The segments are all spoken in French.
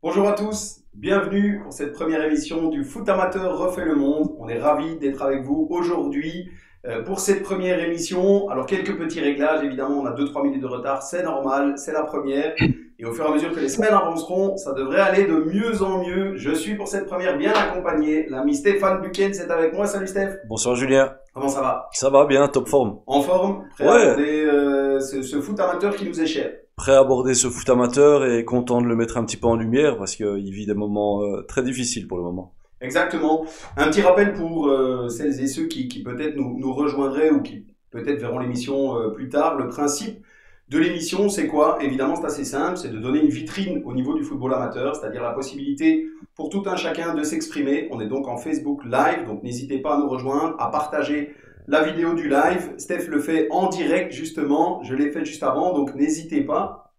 Bonjour à tous, bienvenue pour cette première émission du Foot Amateur refait le monde. On est ravis d'être avec vous aujourd'hui pour cette première émission. Alors quelques petits réglages, évidemment on a 2-3 minutes de retard, c'est normal, c'est la première. Et au fur et à mesure que les semaines avanceront, ça devrait aller de mieux en mieux. Je suis pour cette première bien accompagné. L'ami Stéphane Buchen c'est avec moi. Salut Steph. Bonsoir Julien. Comment ça va? Ça va bien, top forme. En forme? Prêt à Ouais, aborder ce foot amateur qui nous est cher? prêt à aborder ce foot amateur et content de le mettre un petit peu en lumière parce qu'il vit des moments très difficiles pour le moment. Exactement. Un petit rappel pour celles et ceux qui peut-être nous rejoindraient ou qui peut-être verront l'émission plus tard. Le principe de l'émission, c'est quoi? Évidemment, c'est assez simple, c'est de donner une vitrine au niveau du football amateur, c'est-à-dire la possibilité pour tout un chacun de s'exprimer. On est donc en Facebook Live, donc n'hésitez pas à nous rejoindre, à partager la vidéo du live. Steph le fait en direct justement, je l'ai fait juste avant, donc n'hésitez pas.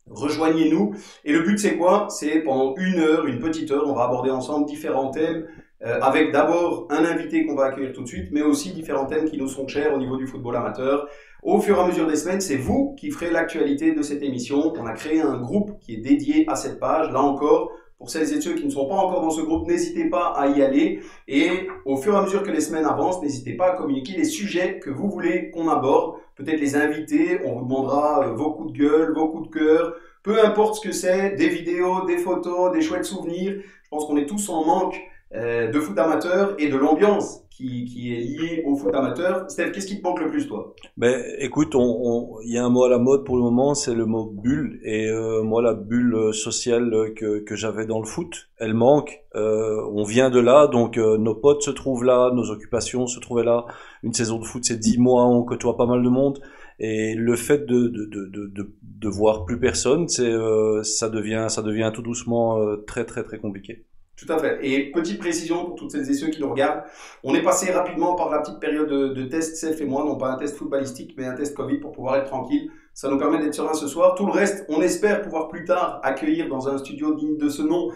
Rejoignez-nous. Et le but, c'est quoi? C'est pendant une heure, une petite heure, on va aborder ensemble différents thèmes, avec d'abord un invité qu'on va accueillir tout de suite, mais aussi différents thèmes qui nous sont chers au niveau du football amateur. Au fur et à mesure des semaines, c'est vous qui ferez l'actualité de cette émission. On a créé un groupe qui est dédié à cette page. Là encore, pour celles et ceux qui ne sont pas encore dans ce groupe, n'hésitez pas à y aller. Et au fur et à mesure que les semaines avancent, n'hésitez pas à communiquer les sujets que vous voulez qu'on aborde. Peut-être les invités, on vous demandera vos coups de gueule, vos coups de cœur, peu importe ce que c'est, des vidéos, des photos, des chouettes souvenirs. Je pense qu'on est tous en manque de foot amateur et de l'ambiance qui est liée au foot amateur. Steph, qu'est-ce qui te manque le plus, toi? Ben écoute, il y a un mot à la mode pour le moment, c'est le mot bulle. Et moi, la bulle sociale que j'avais dans le foot, elle manque. On vient de là, donc nos potes se trouvent là, nos occupations se trouvaient là. Une saison de foot, c'est 10 mois, on côtoie pas mal de monde. Et le fait de voir plus personne, ça devient tout doucement très très très compliqué. Tout à fait. Et petite précision pour toutes celles et ceux qui nous regardent, on est passé rapidement par la petite période de test, Steph et moi, non pas un test footballistique, mais un test Covid pour pouvoir être tranquille. Ça nous permet d'être serein ce soir. Tout le reste, on espère pouvoir plus tard accueillir dans un studio digne de ce nom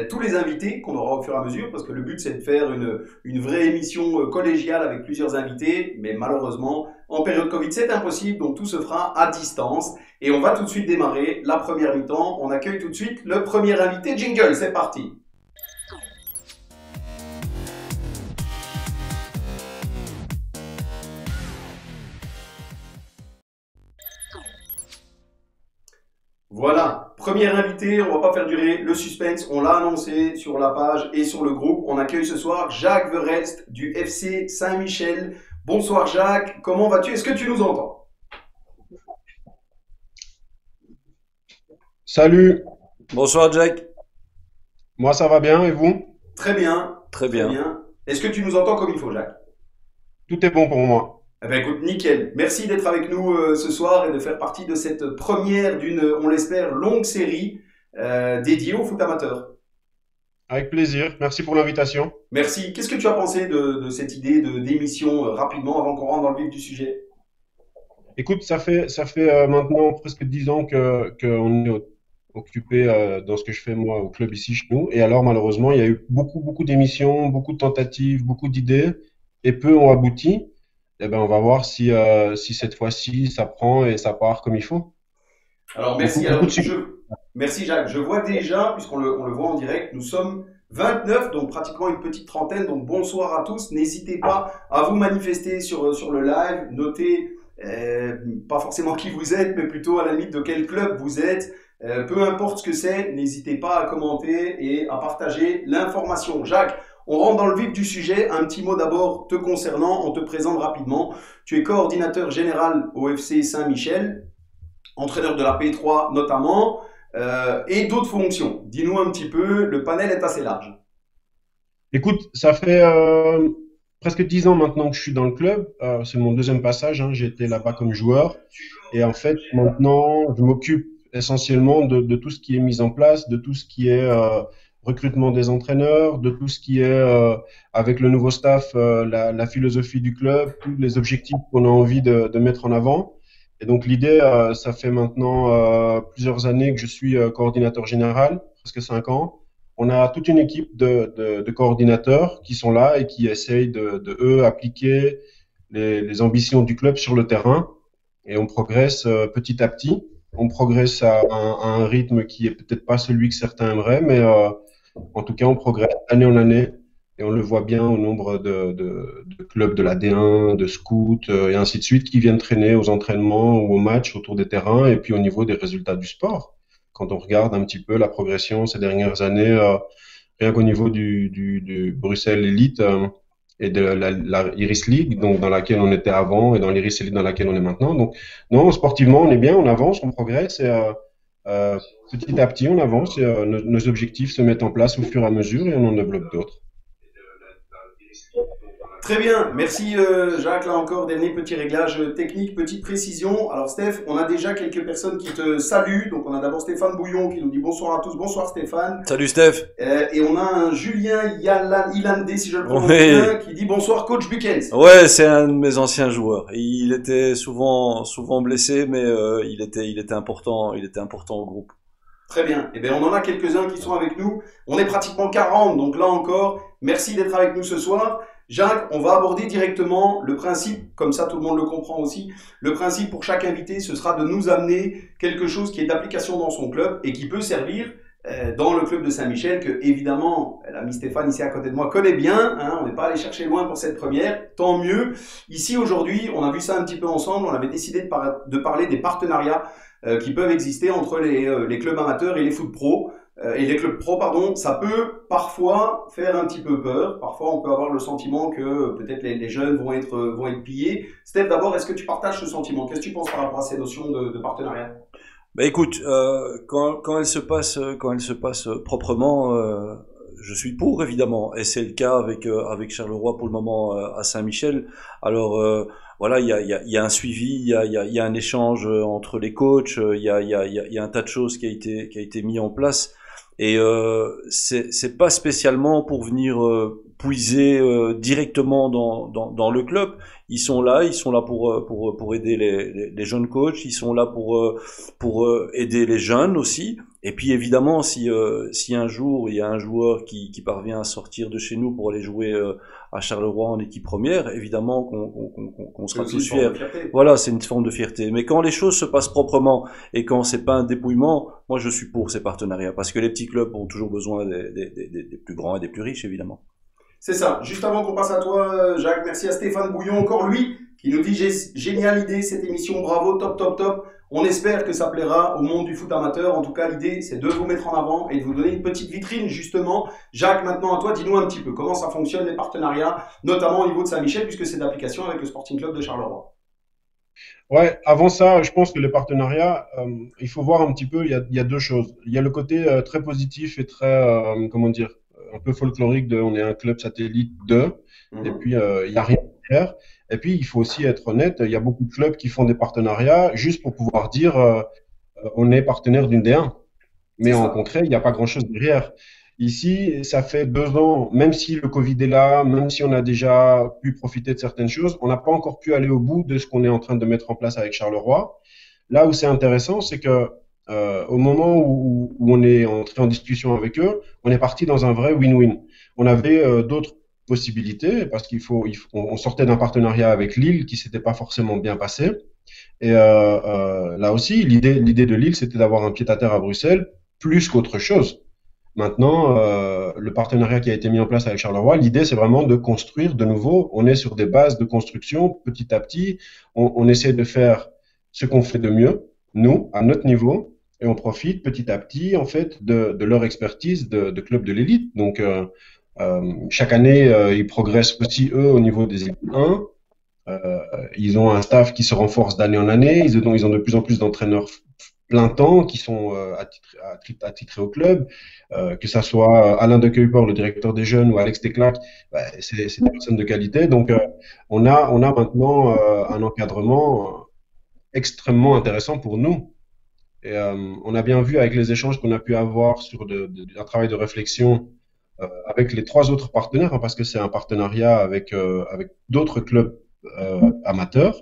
tous les invités qu'on aura au fur et à mesure, parce que le but c'est de faire une vraie émission collégiale avec plusieurs invités, mais malheureusement, en période Covid, c'est impossible, donc tout se fera à distance. Et on va tout de suite démarrer la première mi-temps. On accueille tout de suite le premier invité. Jingle, c'est parti. Voilà, premier invité, on va pas faire durer le suspense, on l'a annoncé sur la page et sur le groupe. On accueille ce soir Jacques Verhelst du FC Saint-Michel. Bonsoir Jacques, comment vas-tu? Est-ce que tu nous entends? Salut, Bonsoir Jack. moi ça va bien et vous? Très bien, Très très bien. bien. Est-ce que tu nous entends comme il faut Jacques? Tout est bon pour moi. Eh ben écoute, nickel. Merci d'être avec nous ce soir et de faire partie de cette première d'une, on l'espère, longue série dédiée au foot amateur. Avec plaisir, merci pour l'invitation. Merci. Qu'est-ce que tu as pensé de cette idée d'émission rapidement avant qu'on rentre dans le vif du sujet? Écoute, ça fait maintenant presque 10 ans qu'on est occupé dans ce que je fais moi au club ici chez nous. Et alors malheureusement, il y a eu beaucoup d'émissions, beaucoup de tentatives, beaucoup d'idées et peu ont abouti. Eh ben, on va voir si cette fois-ci ça prend et ça part comme il faut. Alors Beaucoup, merci. beaucoup Alors de succès. merci Jacques. Je vois déjà, on le voit en direct, nous sommes 29, donc pratiquement une petite trentaine. Donc bonsoir à tous. N'hésitez pas à vous manifester sur le live. Notez pas forcément qui vous êtes, mais plutôt à la limite de quel club vous êtes. Peu importe ce que c'est, n'hésitez pas à commenter et à partager l'information. Jacques, on rentre dans le vif du sujet. Un petit mot d'abord te concernant. On te présente rapidement. Tu es coordinateur général au FC Saint-Michel, entraîneur de la P3 notamment, et d'autres fonctions. Dis-nous un petit peu, le panel est assez large. Écoute, ça fait presque 10 ans maintenant que je suis dans le club. C'est mon deuxième passage, hein. J'ai été là-bas comme joueur. Et en fait, maintenant, je m'occupe essentiellement de tout ce qui est mise en place, de tout ce qui est recrutement des entraîneurs, de tout ce qui est avec le nouveau staff, la philosophie du club, tous les objectifs qu'on a envie de mettre en avant. Et donc l'idée, ça fait maintenant plusieurs années que je suis coordinateur général, presque 5 ans. On a toute une équipe de coordinateurs qui sont là et qui essayent de eux appliquer les ambitions du club sur le terrain et on progresse petit à petit. On progresse à un rythme qui est peut-être pas celui que certains aimeraient, mais en tout cas, on progresse année en année et on le voit bien au nombre de clubs de la D1, de scouts et ainsi de suite qui viennent traîner aux entraînements ou aux matchs autour des terrains et puis au niveau des résultats du sport. Quand on regarde un petit peu la progression ces dernières années, rien qu'au niveau du Bruxelles Elite et de la Iris League, donc dans laquelle on était avant et dans l'Iris Elite dans laquelle on est maintenant. Donc non, sportivement, on est bien, on avance, on progresse et euh, petit à petit, on avance et nos objectifs se mettent en place au fur et à mesure et on en développe d'autres. Très bien, merci Jacques. Là encore, dernier petit réglage technique, petite précision. Alors Steph, on a déjà quelques personnes qui te saluent. Donc on a d'abord Stéphane Bouillon qui nous dit bonsoir à tous. Bonsoir Stéphane. Salut Steph. Et on a un Julien Ilandé, si je le prononce Oui. bien, qui dit bonsoir coach Bukens. Ouais, c'est un de mes anciens joueurs. Il était souvent blessé, mais il était important au groupe. Très bien. Eh bien, on en a quelques-uns qui sont avec nous. On est pratiquement 40, donc là encore, merci d'être avec nous ce soir. Jacques, on va aborder directement le principe, comme ça tout le monde le comprend aussi. Le principe pour chaque invité, ce sera de nous amener quelque chose qui est d'application dans son club et qui peut servir dans le club de Saint-Michel, que évidemment, l'ami Stéphane ici à côté de moi connaît bien. Hein, on n'est pas allé chercher loin pour cette première, tant mieux. Ici aujourd'hui, on a vu ça un petit peu ensemble, on avait décidé de parler des partenariats qui peuvent exister entre les clubs amateurs et les foot pro. Et les clubs pro, pardon, ça peut parfois faire un petit peu peur. Parfois, on peut avoir le sentiment que peut-être les jeunes vont être pillés. Steph, d'abord, est-ce que tu partages ce sentiment? Qu'est-ce que tu penses par rapport à ces notions de partenariat? Bah écoute, quand elle se passe proprement, je suis pour évidemment, et c'est le cas avec Charleroi pour le moment à Saint-Michel. Alors voilà, il y a un suivi, il y a un échange entre les coachs, il y a un tas de choses qui a été mis en place. Et c'est pas spécialement pour venir puiser directement dans le club. Ils sont là pour aider les jeunes coachs. Ils sont là pour aider les jeunes aussi. Et puis évidemment, si un jour il y a un joueur qui parvient à sortir de chez nous pour aller jouer à Charleroi en équipe première, évidemment qu'on sera tous fiers. Voilà, c'est une forme de fierté. Mais quand les choses se passent proprement et quand c'est pas un dépouillement, moi je suis pour ces partenariats parce que les petits clubs ont toujours besoin des plus grands et des plus riches évidemment. C'est ça. Juste avant qu'on passe à toi, Jacques, merci à Stéphane Bouillon, encore lui, qui nous dit géniale idée cette émission, bravo, top, top, top. On espère que ça plaira au monde du foot amateur. En tout cas, l'idée, c'est de vous mettre en avant et de vous donner une petite vitrine, justement. Jacques, maintenant à toi, dis-nous un petit peu comment ça fonctionne, les partenariats, notamment au niveau de Saint-Michel, puisque c'est d'application avec le Sporting Club de Charleroi. Ouais, avant ça, je pense que les partenariats, il faut voir un petit peu, il y a deux choses. Il y a le côté très positif et très, comment dire, un peu folklorique de on est un club satellite de, et puis il y a rien derrière. Et puis il faut aussi être honnête, il y a beaucoup de clubs qui font des partenariats juste pour pouvoir dire on est partenaire d'une D1. Mais en concret, il n'y a pas grand-chose derrière. Ici, ça fait 2 ans, même si le Covid est là, même si on a déjà pu profiter de certaines choses, on n'a pas encore pu aller au bout de ce qu'on est en train de mettre en place avec Charleroi. Là où c'est intéressant, c'est que au moment où on est entré en discussion avec eux, on est parti dans un vrai win-win. On avait d'autres possibilités parce on sortait d'un partenariat avec Lille qui s'était pas forcément bien passé. Et là aussi, l'idée de Lille, c'était d'avoir un pied-à-terre à Bruxelles plus qu'autre chose. Maintenant, le partenariat qui a été mis en place avec Charleroi, l'idée, c'est vraiment de construire de nouveau. On est sur des bases de construction petit à petit. On essaie de faire ce qu'on fait de mieux, nous, à notre niveau, et on profite petit à petit, en fait, de leur expertise de club de l'élite. Donc, chaque année, ils progressent aussi, eux, au niveau des équipes 1. Ils ont un staff qui se renforce d'année en année. Ils ont de plus en plus d'entraîneurs plein temps qui sont attitrés au club, que ça soit Alain de Kuyper, le directeur des jeunes, ou Alex Teclac, c'est des personnes de qualité. Donc, on a maintenant un encadrement extrêmement intéressant pour nous. Et on a bien vu avec les échanges qu'on a pu avoir sur un travail de réflexion avec les 3 autres partenaires, hein, parce que c'est un partenariat avec d'autres clubs amateurs.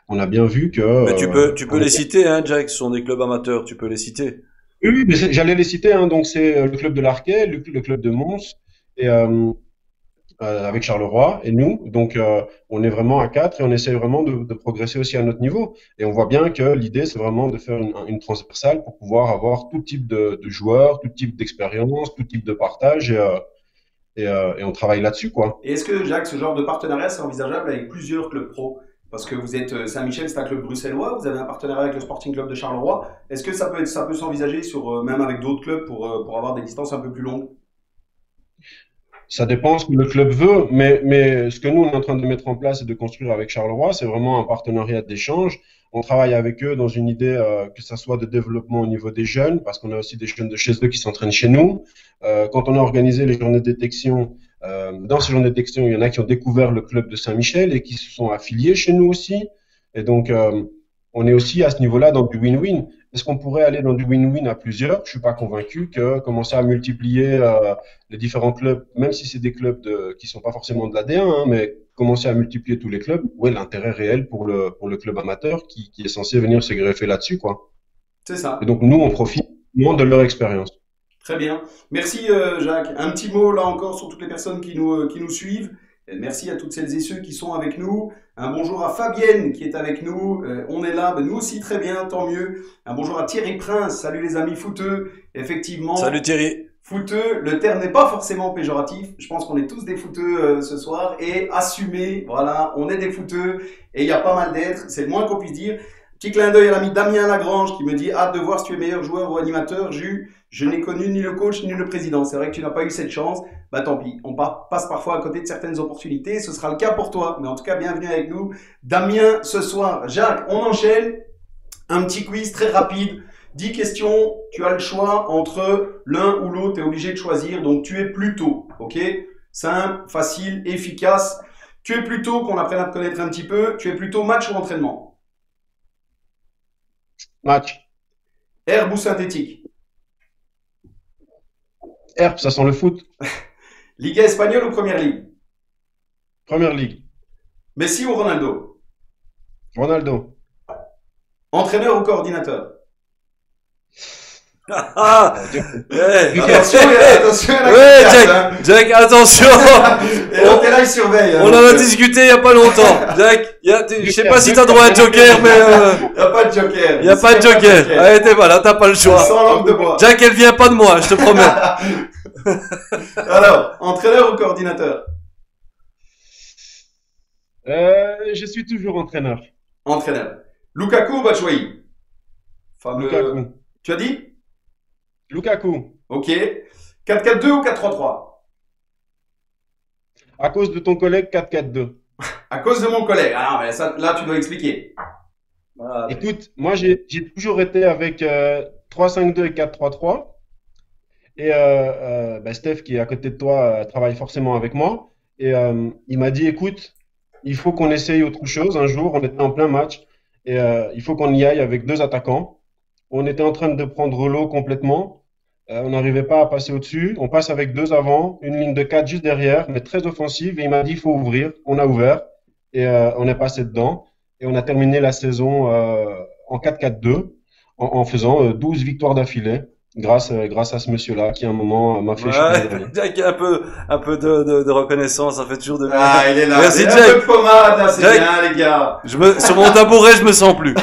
On a bien vu que. Mais tu peux les citer, hein, Jack. Ce sont des clubs amateurs. Tu peux les citer. Oui, mais j'allais les citer. Hein, donc c'est le club de l'Arquet, le club de Mons, et avec Charleroi et nous. Donc, on est vraiment à quatre et on essaie vraiment de progresser aussi à notre niveau. Et on voit bien que l'idée, c'est vraiment de faire une transversale pour pouvoir avoir tout type de joueurs, tout type d'expérience, tout type de partage et on travaille là-dessus, quoi. Et est-ce que, Jacques, ce genre de partenariat, c'est envisageable avec plusieurs clubs pro? Parce que vous êtes Saint-Michel, c'est un club bruxellois, vous avez un partenariat avec le Sporting Club de Charleroi. Est-ce que ça peut s'envisager sur, même avec d'autres clubs pour avoir des distances un peu plus longues? Ça dépend ce que le club veut, mais ce que nous, on est en train de mettre en place et de construire avec Charleroi, c'est vraiment un partenariat d'échange. On travaille avec eux dans une idée que ça soit de développement au niveau des jeunes, parce qu'on a aussi des jeunes de chez eux qui s'entraînent chez nous. Quand on a organisé les journées de détection, dans ces journées de détection, il y en a qui ont découvert le club de Saint-Michel et qui se sont affiliés chez nous aussi. Et donc, on est aussi à ce niveau-là dans du win-win. Est-ce qu'on pourrait aller dans du win-win à plusieurs? Je suis pas convaincu que commencer à multiplier les différents clubs, même si c'est des clubs qui sont pas forcément de la D1, hein, mais commencer à multiplier tous les clubs, où est l'intérêt réel pour le club amateur qui est censé venir se greffer là-dessus, quoi. C'est ça. Et donc nous, on profite moins de leur expérience. Très bien. Merci Jacques. Un petit mot là encore sur toutes les personnes qui nous suivent. Et merci à toutes celles et ceux qui sont avec nous. Un bonjour à Fabienne qui est avec nous. On est là, ben, nous aussi très bien, tant mieux. Un bonjour à Thierry Prince. Salut les amis footeux. Effectivement. Salut Thierry. Footeux, le terme n'est pas forcément péjoratif. Je pense qu'on est tous des footeux ce soir et assumés. Voilà, on est des footeux et il y a pas mal d'êtres. C'est le moins qu'on puisse dire. Petit clin d'œil à l'ami Damien Lagrange qui me dit hâte de voir si tu es meilleur joueur ou animateur. Je n'ai connu ni le coach ni le président. C'est vrai que tu n'as pas eu cette chance. Bah tant pis, on passe parfois à côté de certaines opportunités. Ce sera le cas pour toi. Mais en tout cas, bienvenue avec nous. Damien, ce soir. Jacques, on enchaîne. Un petit quiz très rapide. 10 questions. Tu as le choix entre l'un ou l'autre. Tu es obligé de choisir. Donc tu es plutôt. Ok? Simple, facile, efficace. Tu es plutôt, qu'on apprenne à te connaître un petit peu. Tu es plutôt match ou entraînement? Match. Herbe ou synthétique? Herbe, ça sent le foot. Liga espagnole ou Première Ligue? Première ligue. Messi ou Ronaldo? Ronaldo. Entraîneur ou coordinateur? Ah, Attention, attention à la ouais, carte, Jack, hein. Jack, attention. Et l'autre est là, il surveille. On en a discuté il y a pas longtemps. Jack, je sais pas si t'as droit à un joker, mais Il n'y a pas de joker. il y a pas de joker. Allez, t'es voilà, t'as pas le choix. Sans langue de bois. Jack, elle vient pas de moi, je te promets. Alors, entraîneur ou coordinateur? Je suis toujours entraîneur. Entraîneur. Lukaku ou Batshuayi? Fameux. Lukaku. Tu as dit? Lukaku. Ok. 4-4-2 ou 4-3-3? À cause de ton collègue 4-4-2. À cause de mon collègue. Ah non, mais ça, là, tu dois expliquer. Voilà. Écoute, moi j'ai toujours été avec 3-5-2 et 4-3-3. Et Steph, qui est à côté de toi, travaille forcément avec moi. Et il m'a dit, écoute, il faut qu'on essaye autre chose. Un jour, on était en plein match et il faut qu'on y aille avec deux attaquants. On était en train de prendre l'eau complètement. On n'arrivait pas à passer au-dessus. On passe avec deux avant, une ligne de 4 juste derrière, mais très offensive. Et il m'a dit, il faut ouvrir. On a ouvert et on est passé dedans. Et on a terminé la saison en 4-4-2 en faisant 12 victoires d'affilée. Grâce à ce monsieur-là qui à un moment m'a fait changer d'avis. Jack, un peu de reconnaissance, ça fait toujours de bien. Ah, il est là. Merci, Il y a Jack. un peu de pommade, là, c'est Jack. bien, les gars. Sur mon tabouret, je me sens plus.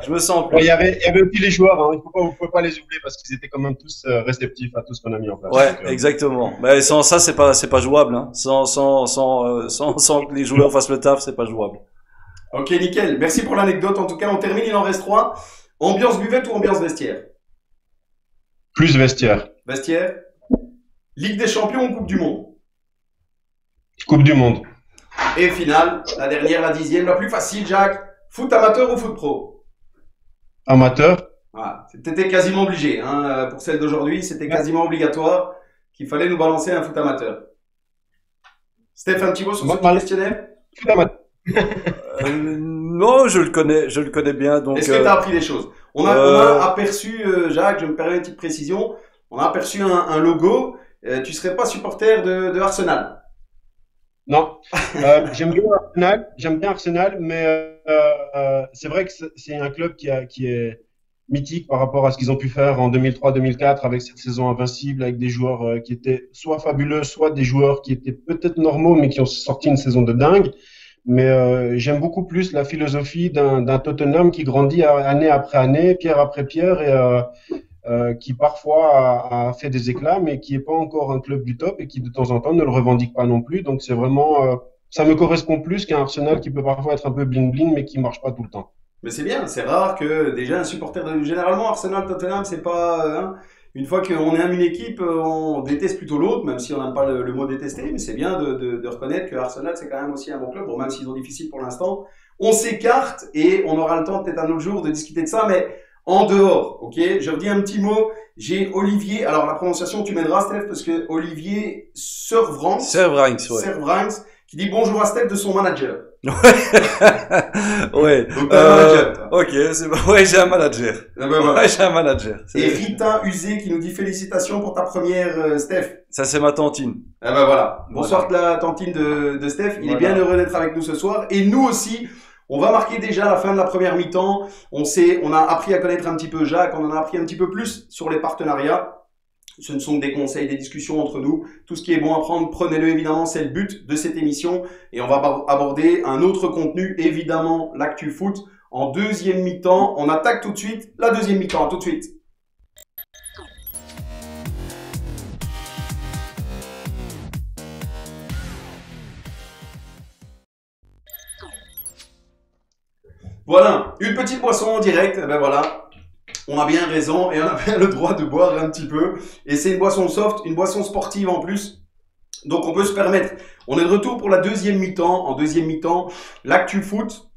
Je me sens plus. Il y avait aussi les joueurs, hein. Vous pouvez pas les oublier parce qu'ils étaient quand même tous réceptifs à tout ce qu'on a mis en place. Ouais, Donc, exactement. Mais sans ça, c'est pas jouable, hein. Sans que les joueurs fassent le taf, c'est pas jouable. Ok, nickel. Merci pour l'anecdote. En tout cas, on termine, il en reste 3. Ambiance buvette ou ambiance vestiaire? plus vestiaire. Vestiaire. Ligue des champions ou Coupe du Monde? Coupe du Monde. Et finale, la dernière, la 10e, la plus facile, Jacques. Foot amateur ou foot pro? Amateur. Voilà. C'était quasiment obligé. Hein. Pour celle d'aujourd'hui, c'était quasiment obligatoire qu'il fallait nous balancer un foot amateur. Steph, un petit mot sur ce petit questionnaire? Foot amateur. Non, je le connais bien, donc. Est-ce que tu as appris des choses? On a aperçu, Jacques, je me permets une petite précision, on a aperçu un logo. Tu serais pas supporter de Arsenal? Non. J'aime bien Arsenal, mais c'est vrai que c'est un club qui est mythique par rapport à ce qu'ils ont pu faire en 2003-2004 avec cette saison invincible, avec des joueurs qui étaient soit fabuleux, soit des joueurs qui étaient peut-être normaux, mais qui ont sorti une saison de dingue. Mais j'aime beaucoup plus la philosophie d'un Tottenham qui grandit année après année, pierre après pierre, et qui parfois a fait des éclats, mais qui n'est pas encore un club du top et qui de temps en temps ne le revendique pas non plus. Donc c'est vraiment, ça me correspond plus qu'un Arsenal qui peut parfois être un peu bling-bling, mais qui marche pas tout le temps. Mais c'est bien, c'est rare que déjà un supporter généralement Arsenal Tottenham c'est pas une fois qu'on aime une équipe on déteste plutôt l'autre même si on n'aime pas le mot détester mais c'est bien de reconnaître que Arsenal c'est quand même aussi un bon club bon même s'ils ont difficile pour l'instant on s'écarte et on aura le temps peut-être un autre jour de discuter de ça mais en dehors ok je redis un petit mot j'ai Olivier alors la prononciation tu m'aideras Steph parce que Olivier Servranks qui dit bonjour à Steph de son manager. Ouais. Donc t'as un manager, toi. Ok, c'est bon. Ouais, j'ai un manager. Ah ben voilà. Ouais, j'ai un manager. Et Rita Usé qui nous dit félicitations pour ta première Steph. Ça, c'est ma tantine. Ah ben voilà. Bonsoir la tantine de Steph. Il est bien heureux d'être avec nous ce soir. Et nous aussi, on va marquer déjà la fin de la première mi-temps. On a appris à connaître un petit peu Jacques. On en a appris un petit peu plus sur les partenariats. Ce ne sont que des conseils, des discussions entre nous. Tout ce qui est bon à prendre, prenez-le évidemment, c'est le but de cette émission. Et on va aborder un autre contenu, évidemment, l'actu foot. En deuxième mi-temps, on attaque tout de suite la deuxième mi-temps. À tout de suite. Voilà, une petite boisson en direct. Ben voilà. On a bien raison et on a bien le droit de boire un petit peu. Et c'est une boisson soft, une boisson sportive en plus. Donc on peut se permettre. On est de retour pour la deuxième mi-temps. En deuxième mi-temps, l'actu foot.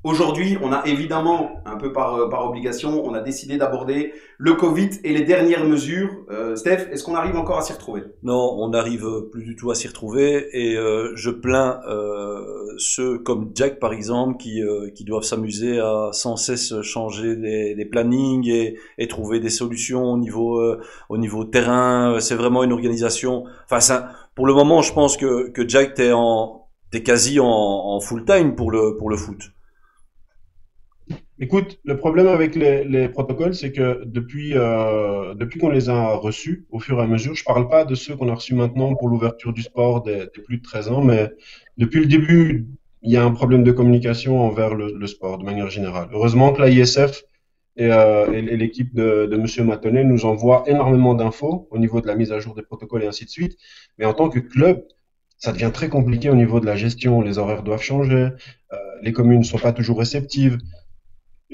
Aujourd'hui, on a évidemment, un peu par obligation, on a décidé d'aborder le Covid et les dernières mesures. Steph, est-ce qu'on arrive encore à s'y retrouver? Non, on n'arrive plus du tout à s'y retrouver et je plains ceux comme Jack par exemple qui doivent s'amuser à sans cesse changer les plannings et trouver des solutions au niveau terrain. C'est vraiment une organisation. Enfin, ça, pour le moment, je pense que Jack t'es quasi en full time pour le foot. Écoute, le problème avec les protocoles, c'est que depuis qu'on les a reçus, au fur et à mesure, je parle pas de ceux qu'on a reçus maintenant pour l'ouverture du sport des plus de 13 ans, mais depuis le début, il y a un problème de communication envers le sport de manière générale. Heureusement que la ISF et l'équipe de Monsieur Matonnet nous envoient énormément d'infos au niveau de la mise à jour des protocoles et ainsi de suite, mais en tant que club, ça devient très compliqué au niveau de la gestion. Les horaires doivent changer, les communes ne sont pas toujours réceptives.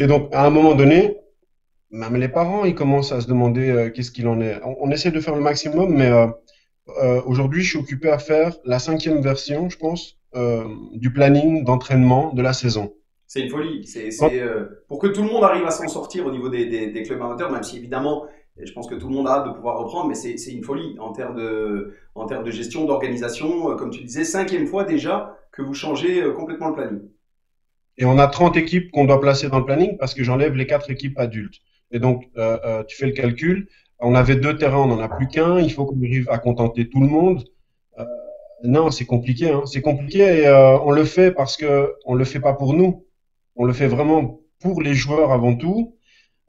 Et donc, à un moment donné, même les parents, ils commencent à se demander qu'est-ce qu'il en est. On essaie de faire le maximum, mais aujourd'hui, je suis occupé à faire la 5e version, je pense, du planning d'entraînement de la saison. C'est une folie. Pour que tout le monde arrive à s'en sortir au niveau des clubs amateurs, même si évidemment, je pense que tout le monde a hâte de pouvoir reprendre, mais c'est une folie en termes de gestion, d'organisation. Comme tu disais, 5e fois déjà que vous changez complètement le planning. Et on a 30 équipes qu'on doit placer dans le planning parce que j'enlève les 4 équipes adultes. Et donc, tu fais le calcul. On avait 2 terrains, on n'en a plus qu'un. Il faut qu'on arrive à contenter tout le monde. Non, c'est compliqué. Hein. C'est compliqué et on le fait parce que on le fait pas pour nous. On le fait vraiment pour les joueurs avant tout.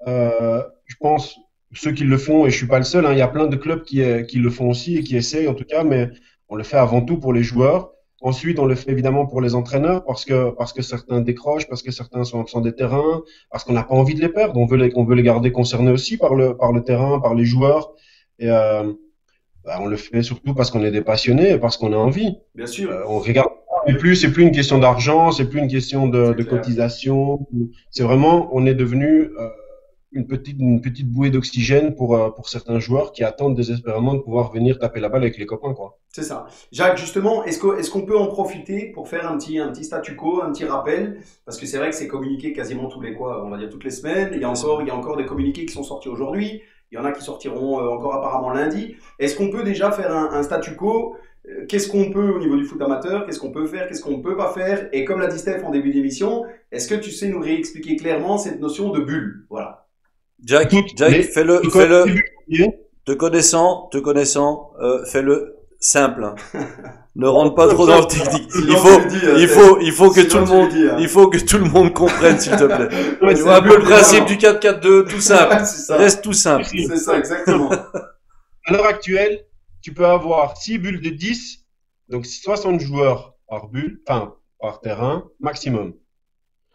Je pense ceux qui le font, et je suis pas le seul. Hein, il y a plein de clubs qui le font aussi et qui essayent en tout cas, mais on le fait avant tout pour les joueurs. Ensuite, on le fait évidemment pour les entraîneurs parce que certains décrochent, parce que certains sont absents des terrains, parce qu'on n'a pas envie de les perdre. On veut les garder concernés aussi par le terrain, par les joueurs. Et on le fait surtout parce qu'on est des passionnés et parce qu'on a envie. Bien sûr. On regarde. C'est plus une question d'argent, c'est plus une question de cotisation. C'est vraiment, on est devenu une petite bouée d'oxygène pour certains joueurs qui attendent désespérément de pouvoir venir taper la balle avec les copains, quoi. C'est ça. Jacques, justement, est-ce qu'on peut en profiter pour faire un petit statu quo, un petit rappel? Parce que c'est vrai que c'est communiqué quasiment on va dire toutes les semaines. Il y a encore des communiqués qui sont sortis aujourd'hui. Il y en a qui sortiront encore apparemment lundi. Est-ce qu'on peut déjà faire un statu quo? Qu'est-ce qu'on peut au niveau du foot amateur? Qu'est-ce qu'on peut faire? Qu'est-ce qu'on ne peut pas faire? Et comme l'a dit Steph en début d'émission, est-ce que tu sais nous réexpliquer clairement cette notion de bulle? Voilà. Jack, fais-le, te connaissant, fais-le simple. Hein. Ne rentre pas trop dans le technique. Il faut que tout le monde comprenne, s'il te plaît. Ouais, Tu vois un peu le principe du 4-4-2, tout simple. Reste tout simple. C'est ça, exactement. À l'heure actuelle, tu peux avoir 6 bulles de 10, donc 60 joueurs par bulle, enfin, par terrain, maximum.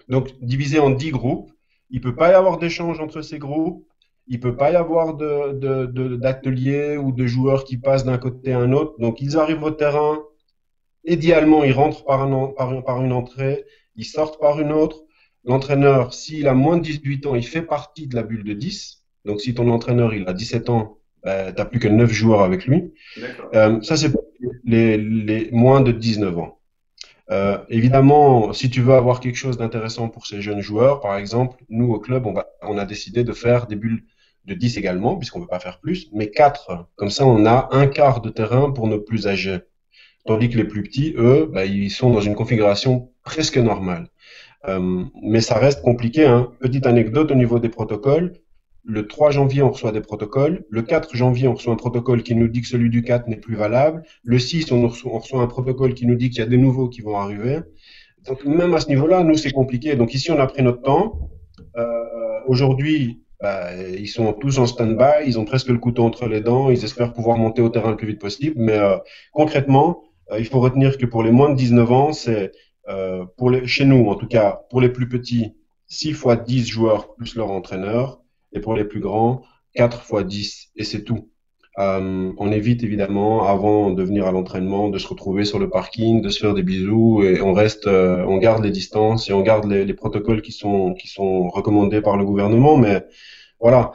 Donc, divisé en 10 groupes. Il peut pas y avoir d'échange entre ces groupes. Il peut pas y avoir d'ateliers ou de joueurs qui passent d'un côté à un autre. Donc, ils arrivent au terrain. Idéalement, ils rentrent par une entrée. Ils sortent par une autre. L'entraîneur, s'il a moins de 18 ans, il fait partie de la bulle de 10. Donc, si ton entraîneur, il a 17 ans, t'as plus que 9 joueurs avec lui. Ça, c'est pour les moins de 19 ans. Évidemment, si tu veux avoir quelque chose d'intéressant pour ces jeunes joueurs, par exemple, nous au club, on a décidé de faire des bulles de 10 également, puisqu'on ne peut pas faire plus, mais 4. Comme ça, on a un quart de terrain pour nos plus âgés. Tandis que les plus petits, eux, ils sont dans une configuration presque normale. Mais ça reste compliqué, hein. Petite anecdote au niveau des protocoles. Le 3 janvier, on reçoit des protocoles. Le 4 janvier, on reçoit un protocole qui nous dit que celui du 4 n'est plus valable. Le 6, on reçoit un protocole qui nous dit qu'il y a des nouveaux qui vont arriver. Donc, même à ce niveau-là, nous, c'est compliqué. Donc, ici, on a pris notre temps. Aujourd'hui, ils sont tous en stand-by. Ils ont presque le couteau entre les dents. Ils espèrent pouvoir monter au terrain le plus vite possible. Mais concrètement, il faut retenir que pour les moins de 19 ans, c'est chez nous, en tout cas, pour les plus petits, 6 fois 10 joueurs plus leur entraîneur. Et pour les plus grands, 4 fois 10, et c'est tout. On évite évidemment, avant de venir à l'entraînement, de se retrouver sur le parking, de se faire des bisous, et on garde les distances et on garde les protocoles qui sont recommandés par le gouvernement. Mais voilà,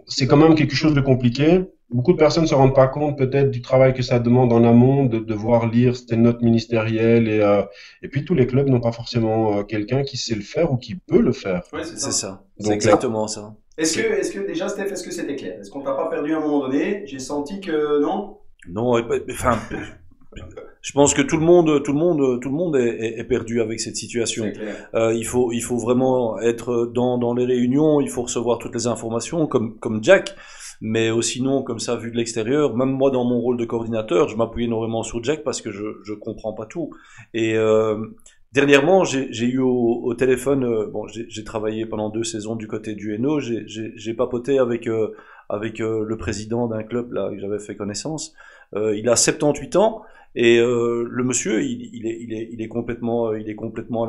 c'est quand même quelque chose de compliqué. Beaucoup de personnes ne se rendent pas compte peut-être du travail que ça demande en amont, de devoir lire ces notes ministérielles, et puis tous les clubs n'ont pas forcément quelqu'un qui sait le faire ou qui peut le faire. Oui, c'est ça. C'est exactement ça. Est-ce que déjà, Steph, est-ce que c'était clair? Est-ce qu'on t'a pas perdu à un moment donné? J'ai senti que non? Non, enfin, je pense que tout le monde est perdu avec cette situation. Il faut vraiment être dans les réunions, il faut recevoir toutes les informations, comme Jack. Mais sinon, comme ça, vu de l'extérieur, même moi dans mon rôle de coordinateur, je m'appuie énormément sur Jack parce que je comprends pas tout. Et dernièrement, j'ai eu au téléphone, j'ai travaillé pendant 2 saisons du côté du Hainaut, j'ai papoté avec le président d'un club là que j'avais fait connaissance. Il a 78 ans. Et le monsieur, il est complètement à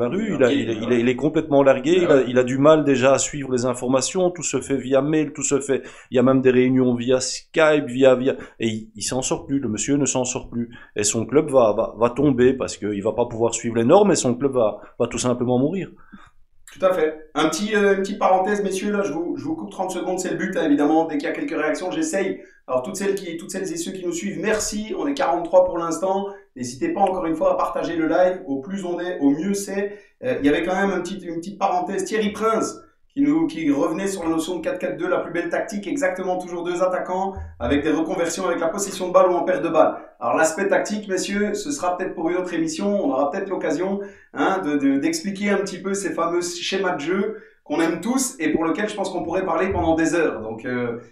la rue, il est complètement largué, il a du mal déjà à suivre les informations, tout se fait via mail, il y a même des réunions via Skype, et il s'en sort plus, le monsieur ne s'en sort plus, et son club va tomber parce qu'il va pas pouvoir suivre les normes, et son club va tout simplement mourir. Tout à fait. Une petite parenthèse, messieurs, là, je vous coupe 30 secondes, c'est le but, hein, évidemment. Dès qu'il y a quelques réactions, j'essaye. Alors, toutes celles et ceux qui nous suivent, merci. On est 43 pour l'instant. N'hésitez pas, encore une fois, à partager le live. Au plus on est, au mieux c'est. Il y avait quand même une petite parenthèse. Thierry Prince, qui revenait sur la notion de 4-4-2, la plus belle tactique, exactement, toujours 2 attaquants, avec des reconversions avec la possession de balle ou en perte de balle. Alors, l'aspect tactique, messieurs, ce sera peut-être pour une autre émission, on aura peut-être l'occasion, d'expliquer un petit peu ces fameux schémas de jeu qu'on aime tous et pour lequel je pense qu'on pourrait parler pendant des heures. Donc,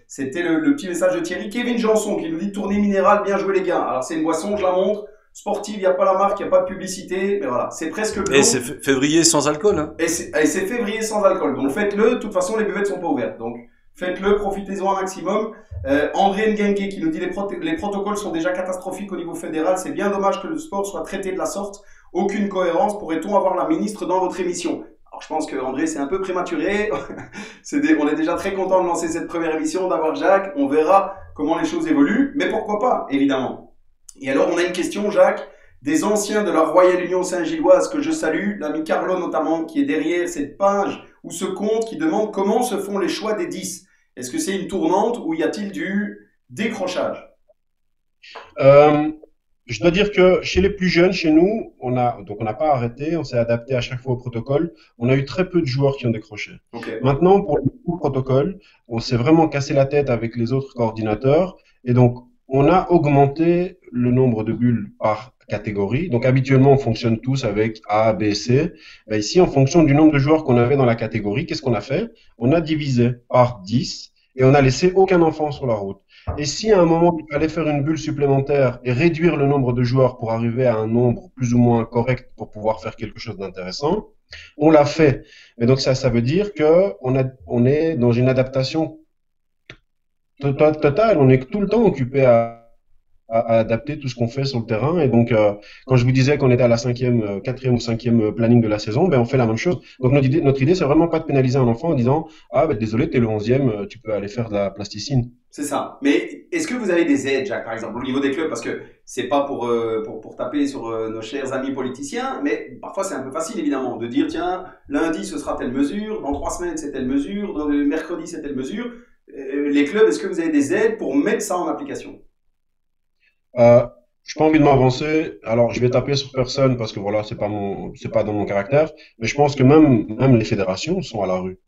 c'était le petit message de Thierry. Kevin Janson, qui nous dit tournée minérale, bien joué les gars. Alors, c'est une boisson, je la montre. Sportive, il n'y a pas la marque, il n'y a pas de publicité, mais voilà, c'est presque bleu. Et c'est février sans alcool, hein. Et c'est février sans alcool. Donc faites-le, de toute façon les buvettes sont pas ouvertes. Donc faites-le, profitez-en un maximum. André Ngenke qui nous dit les protocoles sont déjà catastrophiques au niveau fédéral, c'est bien dommage que le sport soit traité de la sorte. Aucune cohérence, pourrait-on avoir la ministre dans votre émission? Alors je pense que André c'est un peu prématuré. On est déjà très content de lancer cette première émission, d'avoir Jacques. On verra comment les choses évoluent, mais pourquoi pas, évidemment. Et alors, on a une question, Jacques, des anciens de la Royale Union Saint-Gilloise que je salue, l'ami Carlo notamment, qui est derrière cette page ou ce compte qui demande comment se font les choix des 10. Est-ce que c'est une tournante ou y a-t-il du décrochage? Je dois dire que chez les plus jeunes, chez nous, on n'a pas arrêté, on s'est adapté à chaque fois au protocole. On a eu très peu de joueurs qui ont décroché. Okay. Maintenant, pour le protocole, on s'est vraiment cassé la tête avec les autres coordinateurs et donc on a augmenté le nombre de bulles par catégorie. Donc, habituellement, on fonctionne tous avec A, B, C. Ben, ici, en fonction du nombre de joueurs qu'on avait dans la catégorie, qu'est-ce qu'on a fait? On a divisé par 10 et on a laissé aucun enfant sur la route. Et si à un moment il fallait faire une bulle supplémentaire et réduire le nombre de joueurs pour arriver à un nombre plus ou moins correct pour pouvoir faire quelque chose d'intéressant, on l'a fait. Mais donc ça veut dire que on est dans une adaptation totale. On est tout le temps occupé à adapter tout ce qu'on fait sur le terrain. Et donc, quand je vous disais qu'on était à la quatrième ou cinquième planning de la saison, ben on fait la même chose. Donc notre idée, c'est vraiment pas de pénaliser un enfant en disant ah ben désolé, t'es le 11e, tu peux aller faire de la plasticine. C'est ça. Mais est-ce que vous avez des aides, Jacques, par exemple, au niveau des clubs? Parce que c'est pas pour taper sur nos chers amis politiciens, mais parfois c'est un peu facile, évidemment, de dire, tiens, lundi ce sera telle mesure, dans 3 semaines c'est telle mesure, dans le mercredi c'est telle mesure. Les clubs, est-ce que vous avez des aides pour mettre ça en application? Euh, j'ai pas envie de m'avancer. Alors, je vais taper sur personne parce que voilà, c'est pas dans mon caractère. Mais je pense que même les fédérations sont à la rue.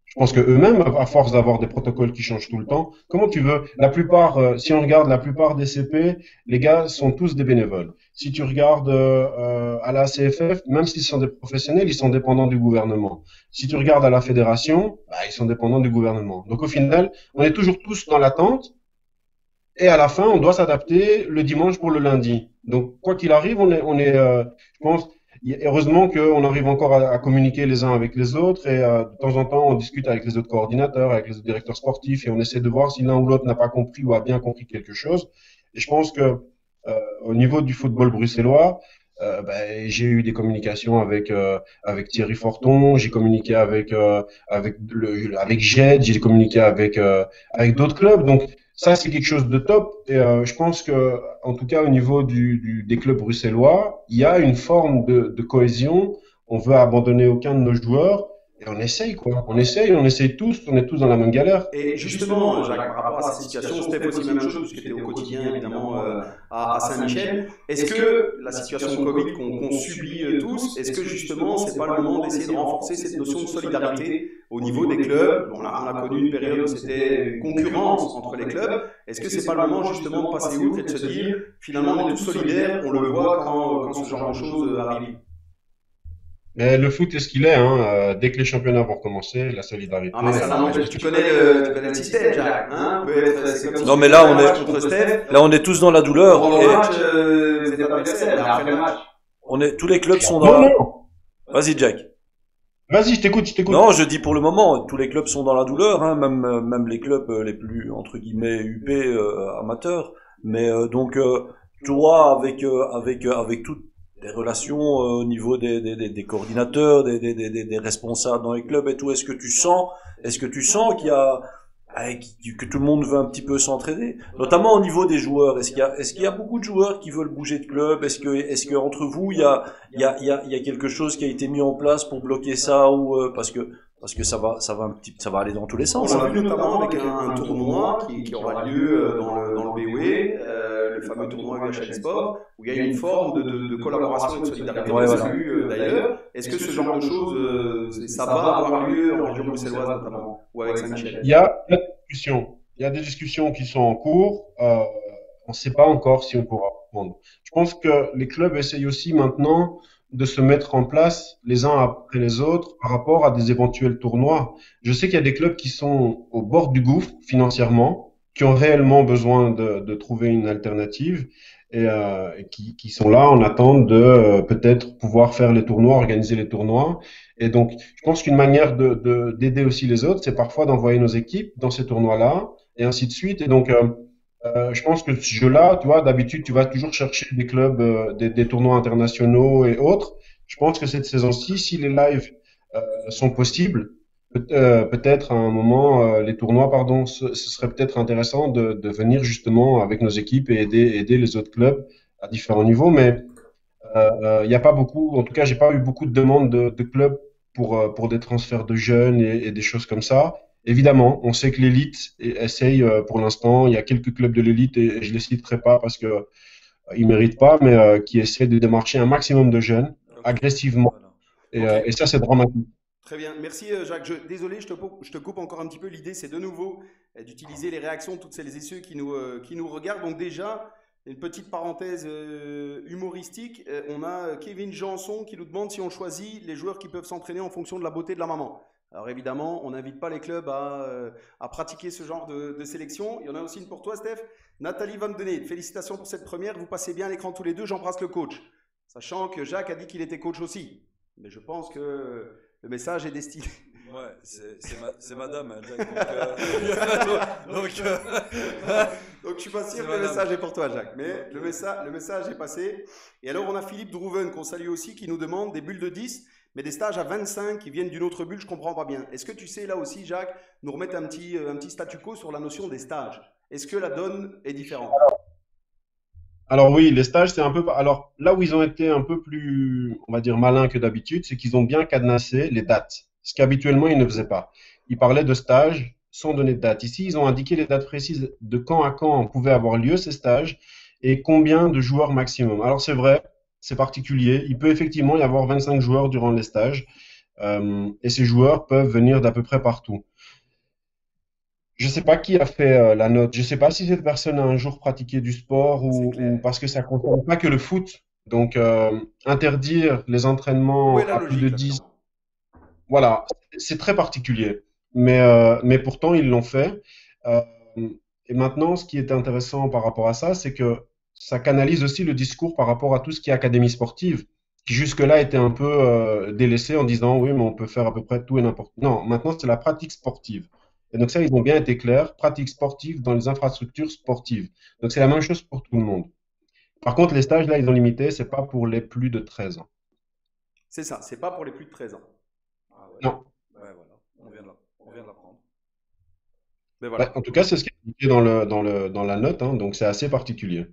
Je pense que eux-mêmes, à force d'avoir des protocoles qui changent tout le temps, comment tu veux? La plupart, si on regarde la plupart des CP, les gars sont tous des bénévoles. Si tu regardes à la CFF, même s'ils sont des professionnels, ils sont dépendants du gouvernement. Si tu regardes à la fédération, bah, ils sont dépendants du gouvernement. Donc au final, on est toujours tous dans l'attente. Et à la fin, on doit s'adapter le dimanche pour le lundi. Donc, quoi qu'il arrive, je pense, heureusement qu'on arrive encore à communiquer les uns avec les autres et de temps en temps, on discute avec les autres coordinateurs, avec les autres directeurs sportifs et on essaie de voir si l'un ou l'autre n'a pas compris ou a bien compris quelque chose. Et je pense que au niveau du football bruxellois, j'ai eu des communications avec Thierry Forton, j'ai communiqué avec Jed, j'ai communiqué avec d'autres clubs. Donc ça, c'est quelque chose de top. Et je pense que, en tout cas, au niveau des clubs bruxellois, il y a une forme de cohésion. On veut abandonner aucun de nos joueurs. Et on essaye, quoi. On essaye tous. On est tous dans la même galère. Et justement, Jacques, par rapport à cette situation, Steph aussi la même chose, puisque tu es au quotidien évidemment à Saint-Michel. Est-ce que la situation Covid qu'on subit tous, est-ce que justement c'est pas le moment d'essayer de renforcer cette notion de solidarité au niveau des clubs? On a connu une période où c'était une concurrence entre les clubs. Est-ce que c'est pas le moment justement de passer outre et de se dire finalement on est tous solidaires, on le voit quand ce genre de choses arrive? Mais le foot est ce qu'il est, hein. Dès que les championnats vont commencer, la solidarité. Non, mais ça n'empêche, tu connais le système, Jacques. Hein, c'est comme si Non, mais tu là, faisais un on match est, contre Steph. là, on est tous dans la douleur. Pendant Et le match, vous êtes adversaires, mais après le match. tous les clubs sont Non, dans. non. Vas-y, Jack. Vas-y, je t'écoute. Non, je dis pour le moment, tous les clubs sont dans la douleur, hein, même les clubs les plus entre guillemets UP amateurs. Mais toi, avec toutes les relations au niveau des coordinateurs, des responsables dans les clubs et tout, est-ce que tu sens qu'il y a que tout le monde veut un petit peu s'entraider, notamment au niveau des joueurs. Est-ce qu'il y a beaucoup de joueurs qui veulent bouger de club? Est-ce que entre vous il y a quelque chose qui a été mis en place pour bloquer ça ou parce que ça va aller dans tous les On sens. l'a vu notamment avec un tournoi qui aura lieu dans le BOE, le fameux tournoi UHL Sport, où il y a une forme de collaboration et de solidarité. Ouais, On l'a voilà. vu d'ailleurs. Est-ce que ce genre de choses, ça va avoir lieu en région bruxelloise notamment, ou avec Saint-Michel? Il y a des discussions qui sont en cours. On ne sait pas encore si on pourra répondre. Je pense que les clubs essayent aussi maintenant de se mettre en place les uns après les autres par rapport à des éventuels tournois. Je sais qu'il y a des clubs qui sont au bord du gouffre financièrement, qui ont réellement besoin de trouver une alternative et qui sont là en attente de peut-être pouvoir faire les tournois, organiser les tournois. Et donc, je pense qu'une manière d'aider aussi les autres, c'est parfois d'envoyer nos équipes dans ces tournois-là et ainsi de suite. Et donc, je pense que ce jeu-là, tu vois, d'habitude, tu vas toujours chercher des clubs, des tournois internationaux et autres. Je pense que cette saison-ci, si les lives sont possibles, peut-être à un moment, les tournois, pardon, ce serait peut-être intéressant de venir justement avec nos équipes et aider les autres clubs à différents niveaux. Mais il n'y a pas beaucoup, en tout cas, j'ai pas eu beaucoup de demandes de clubs pour des transferts de jeunes et des choses comme ça. Évidemment, on sait que l'élite essaye pour l'instant. Il y a quelques clubs de l'élite et je les citerai pas parce que ils méritent pas, mais qui essaient de démarcher un maximum de jeunes Ok. agressivement. Voilà. Ok. Et ça, c'est dramatique. Très bien, merci Jacques. Désolé, je te coupe encore un petit peu. L'idée, c'est de nouveau d'utiliser les réactions de toutes celles et ceux qui nous regardent. Donc déjà, une petite parenthèse humoristique. On a Kevin Janson qui nous demande si on choisit les joueurs qui peuvent s'entraîner en fonction de la beauté de la maman. Alors évidemment, on n'invite pas les clubs à pratiquer ce genre de sélection. Il y en a aussi une pour toi, Steph. Nathalie Van Denet, félicitations pour cette première. Vous passez bien à l'écran tous les deux. J'embrasse le coach. Sachant que Jacques a dit qu'il était coach aussi. Mais je pense que le message est destiné. Ouais, c'est madame, hein, Jack. Donc je suis pas sûr c'est que le madame. message est pour toi, Jacques. Mais le message est passé. Et alors on a Philippe Drouven qu'on salue aussi qui nous demande des bulles de 10, mais des stages à 25 qui viennent d'une autre bulle. Je comprends pas bien. Est-ce que tu sais là aussi, Jacques, nous remettre un petit statu quo sur la notion des stages? Est-ce que la donne est différente? Alors oui, les stages, c'est un peu. Alors là où ils ont été un peu plus, on va dire, malins que d'habitude, c'est qu'ils ont bien cadenassé les dates, ce qu'habituellement ils ne faisaient pas. Ils parlaient de stages sans donner de date. Ici, ils ont indiqué les dates précises de quand à quand pouvaient avoir lieu ces stages et combien de joueurs maximum. Alors c'est vrai, c'est particulier. Il peut effectivement y avoir 25 joueurs durant les stages et ces joueurs peuvent venir d'à peu près partout. Je ne sais pas qui a fait la note. Je ne sais pas si cette personne a un jour pratiqué du sport C'est ou clair. parce que ça ne concerne pas que le foot. Donc, interdire les Où est entraînements la à plus de logique 10, là-dedans? voilà, c'est très particulier. Mais pourtant, ils l'ont fait. Euh, et maintenant, ce qui est intéressant par rapport à ça, c'est que ça canalise aussi le discours par rapport à tout ce qui est académie sportive, qui jusque-là était un peu délaissé en disant oui, mais on peut faire à peu près tout et n'importe quoi. Non, maintenant, c'est la pratique sportive. Et donc ça, ils ont bien été clairs, pratique sportive dans les infrastructures sportives. Donc c'est la même chose pour tout le monde. Par contre, les stages, là, ils ont limité, c'est pas pour les plus de 13 ans. C'est ça, c'est pas pour les plus de 13 ans. Ah ouais. Non. Ouais, voilà. On vient de l'apprendre. Mais Ouais, voilà. en tout cas, c'est ce qui est indiqué dans la note, hein, donc c'est assez particulier.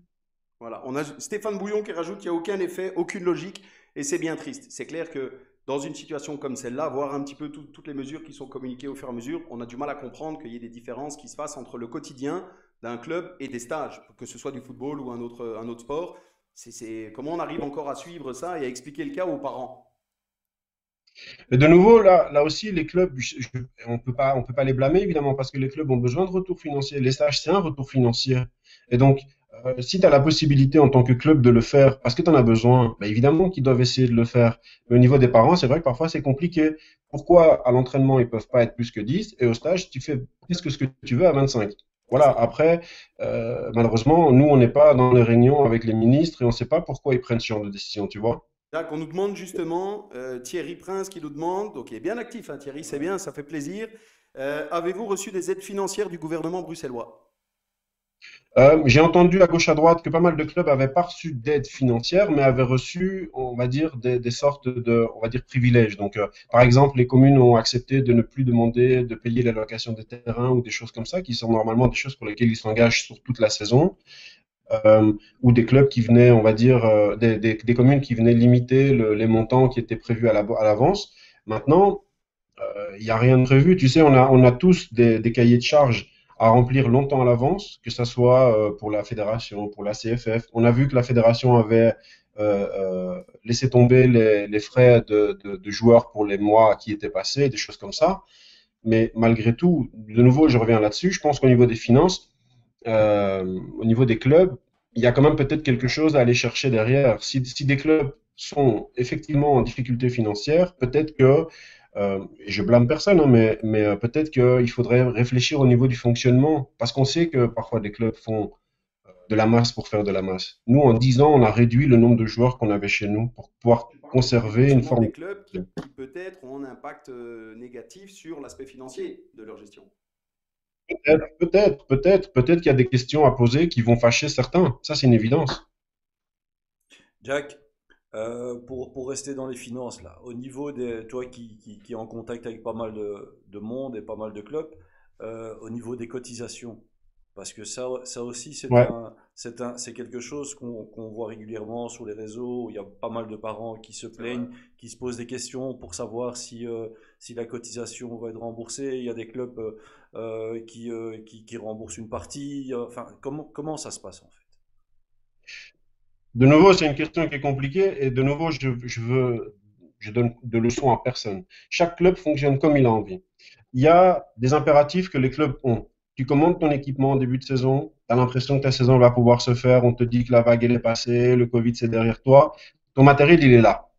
Voilà, on a Stéphane Bouillon qui rajoute qu'il n'y a aucun effet, aucune logique, et c'est bien triste. C'est clair que dans une situation comme celle-là, voir un petit peu toutes les mesures qui sont communiquées au fur et à mesure, on a du mal à comprendre qu'il y ait des différences qui se fassent entre le quotidien d'un club et des stages, que ce soit du football ou un autre sport. Comment on arrive encore à suivre ça et à expliquer le cas aux parents? Mais de nouveau, là aussi, les clubs, on peut pas les blâmer évidemment parce que les clubs ont besoin de retour financier. Les stages, c'est un retour financier. Et donc, si tu as la possibilité en tant que club de le faire parce que tu en as besoin, ben évidemment qu'ils doivent essayer de le faire. Mais au niveau des parents, c'est vrai que parfois c'est compliqué. Pourquoi à l'entraînement ils peuvent pas être plus que 10 et au stage tu fais presque ce que tu veux à 25? C'est Voilà. ça. Après, malheureusement, nous on n'est pas dans les réunions avec les ministres et on ne sait pas pourquoi ils prennent ce genre de décision, tu vois. Là, on nous demande justement, Thierry Prince qui nous demande, donc il est bien actif, hein, Thierry, c'est bien, ça fait plaisir. Avez-vous reçu des aides financières du gouvernement bruxellois? J'ai entendu à gauche à droite que pas mal de clubs avaient pas reçu d'aide financière, mais avaient reçu, on va dire, des sortes de, on va dire, privilèges. Donc, par exemple, les communes ont accepté de ne plus demander de payer la location des terrains ou des choses comme ça, qui sont normalement des choses pour lesquelles ils s'engagent sur toute la saison, ou des clubs qui venaient, on va dire, des communes qui venaient limiter les montants qui étaient prévus à l'avance. Maintenant, il n'y a rien de prévu. Tu sais, on a tous des cahiers de charges à remplir longtemps à l'avance, que ce soit pour la fédération, pour la CFF. On a vu que la fédération avait laissé tomber les frais de joueurs pour les mois qui étaient passés, des choses comme ça. Mais malgré tout, de nouveau, je reviens là-dessus, je pense qu'au niveau des finances, au niveau des clubs, il y a quand même peut-être quelque chose à aller chercher derrière. Si des clubs sont effectivement en difficulté financière, peut-être que, et je blâme personne, hein, mais peut-être qu'il faudrait réfléchir au niveau du fonctionnement, parce qu'on sait que parfois des clubs font de la masse pour faire de la masse. Nous, en 10 ans, on a réduit le nombre de joueurs qu'on avait chez nous pour pouvoir Tu parles du conserver une fonctionnement forme. des clubs qui peut-être ont un impact négatif sur l'aspect financier de leur gestion. Peut-être qu'il y a des questions à poser qui vont fâcher certains. Ça, c'est une évidence. Jack, pour rester dans les finances, là, au niveau des, toi qui est en contact avec pas mal de monde et pas mal de clubs, au niveau des cotisations, parce que ça aussi, Ouais. c'est quelque chose qu'on voit régulièrement sur les réseaux, où il y a pas mal de parents qui se C'est vrai. plaignent, qui se posent des questions pour savoir si la cotisation va être remboursée. Il y a des clubs qui remboursent une partie. Enfin, comment ça se passe en fait? De nouveau, c'est une question qui est compliquée et de nouveau, je donne de leçons à personne. Chaque club fonctionne comme il a envie. Il y a des impératifs que les clubs ont. Tu commandes ton équipement en début de saison, tu as l'impression que ta saison va pouvoir se faire, on te dit que la vague elle est passée, le Covid c'est derrière toi, ton matériel il est là.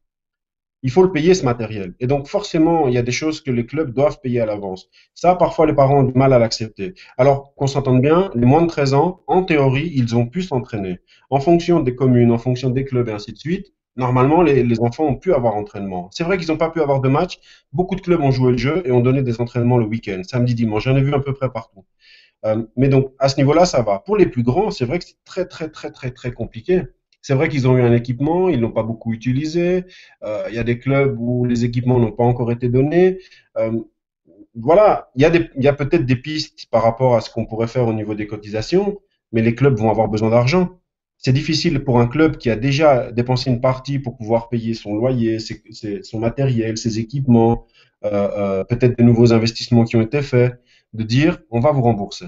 il faut le payer ce matériel. Et donc forcément, il y a des choses que les clubs doivent payer à l'avance. Ça, parfois, les parents ont du mal à l'accepter. Alors qu'on s'entende bien, les moins de 13 ans, en théorie, ils ont pu s'entraîner. En fonction des communes, en fonction des clubs et ainsi de suite, normalement, les enfants ont pu avoir entraînement. C'est vrai qu'ils n'ont pas pu avoir de match. Beaucoup de clubs ont joué le jeu et ont donné des entraînements le week-end, samedi, dimanche. J'en ai vu à peu près partout. Mais donc, à ce niveau-là, ça va. Pour les plus grands, c'est vrai que c'est très, très, très, très, très compliqué. C'est vrai qu'ils ont eu un équipement, ils l'ont pas beaucoup utilisé. Il y a des clubs où les équipements n'ont pas encore été donnés. Euh, voilà, il y a peut-être des pistes par rapport à ce qu'on pourrait faire au niveau des cotisations, mais les clubs vont avoir besoin d'argent. C'est difficile pour un club qui a déjà dépensé une partie pour pouvoir payer son loyer, son matériel, ses équipements, peut-être des nouveaux investissements qui ont été faits, de dire on va vous rembourser.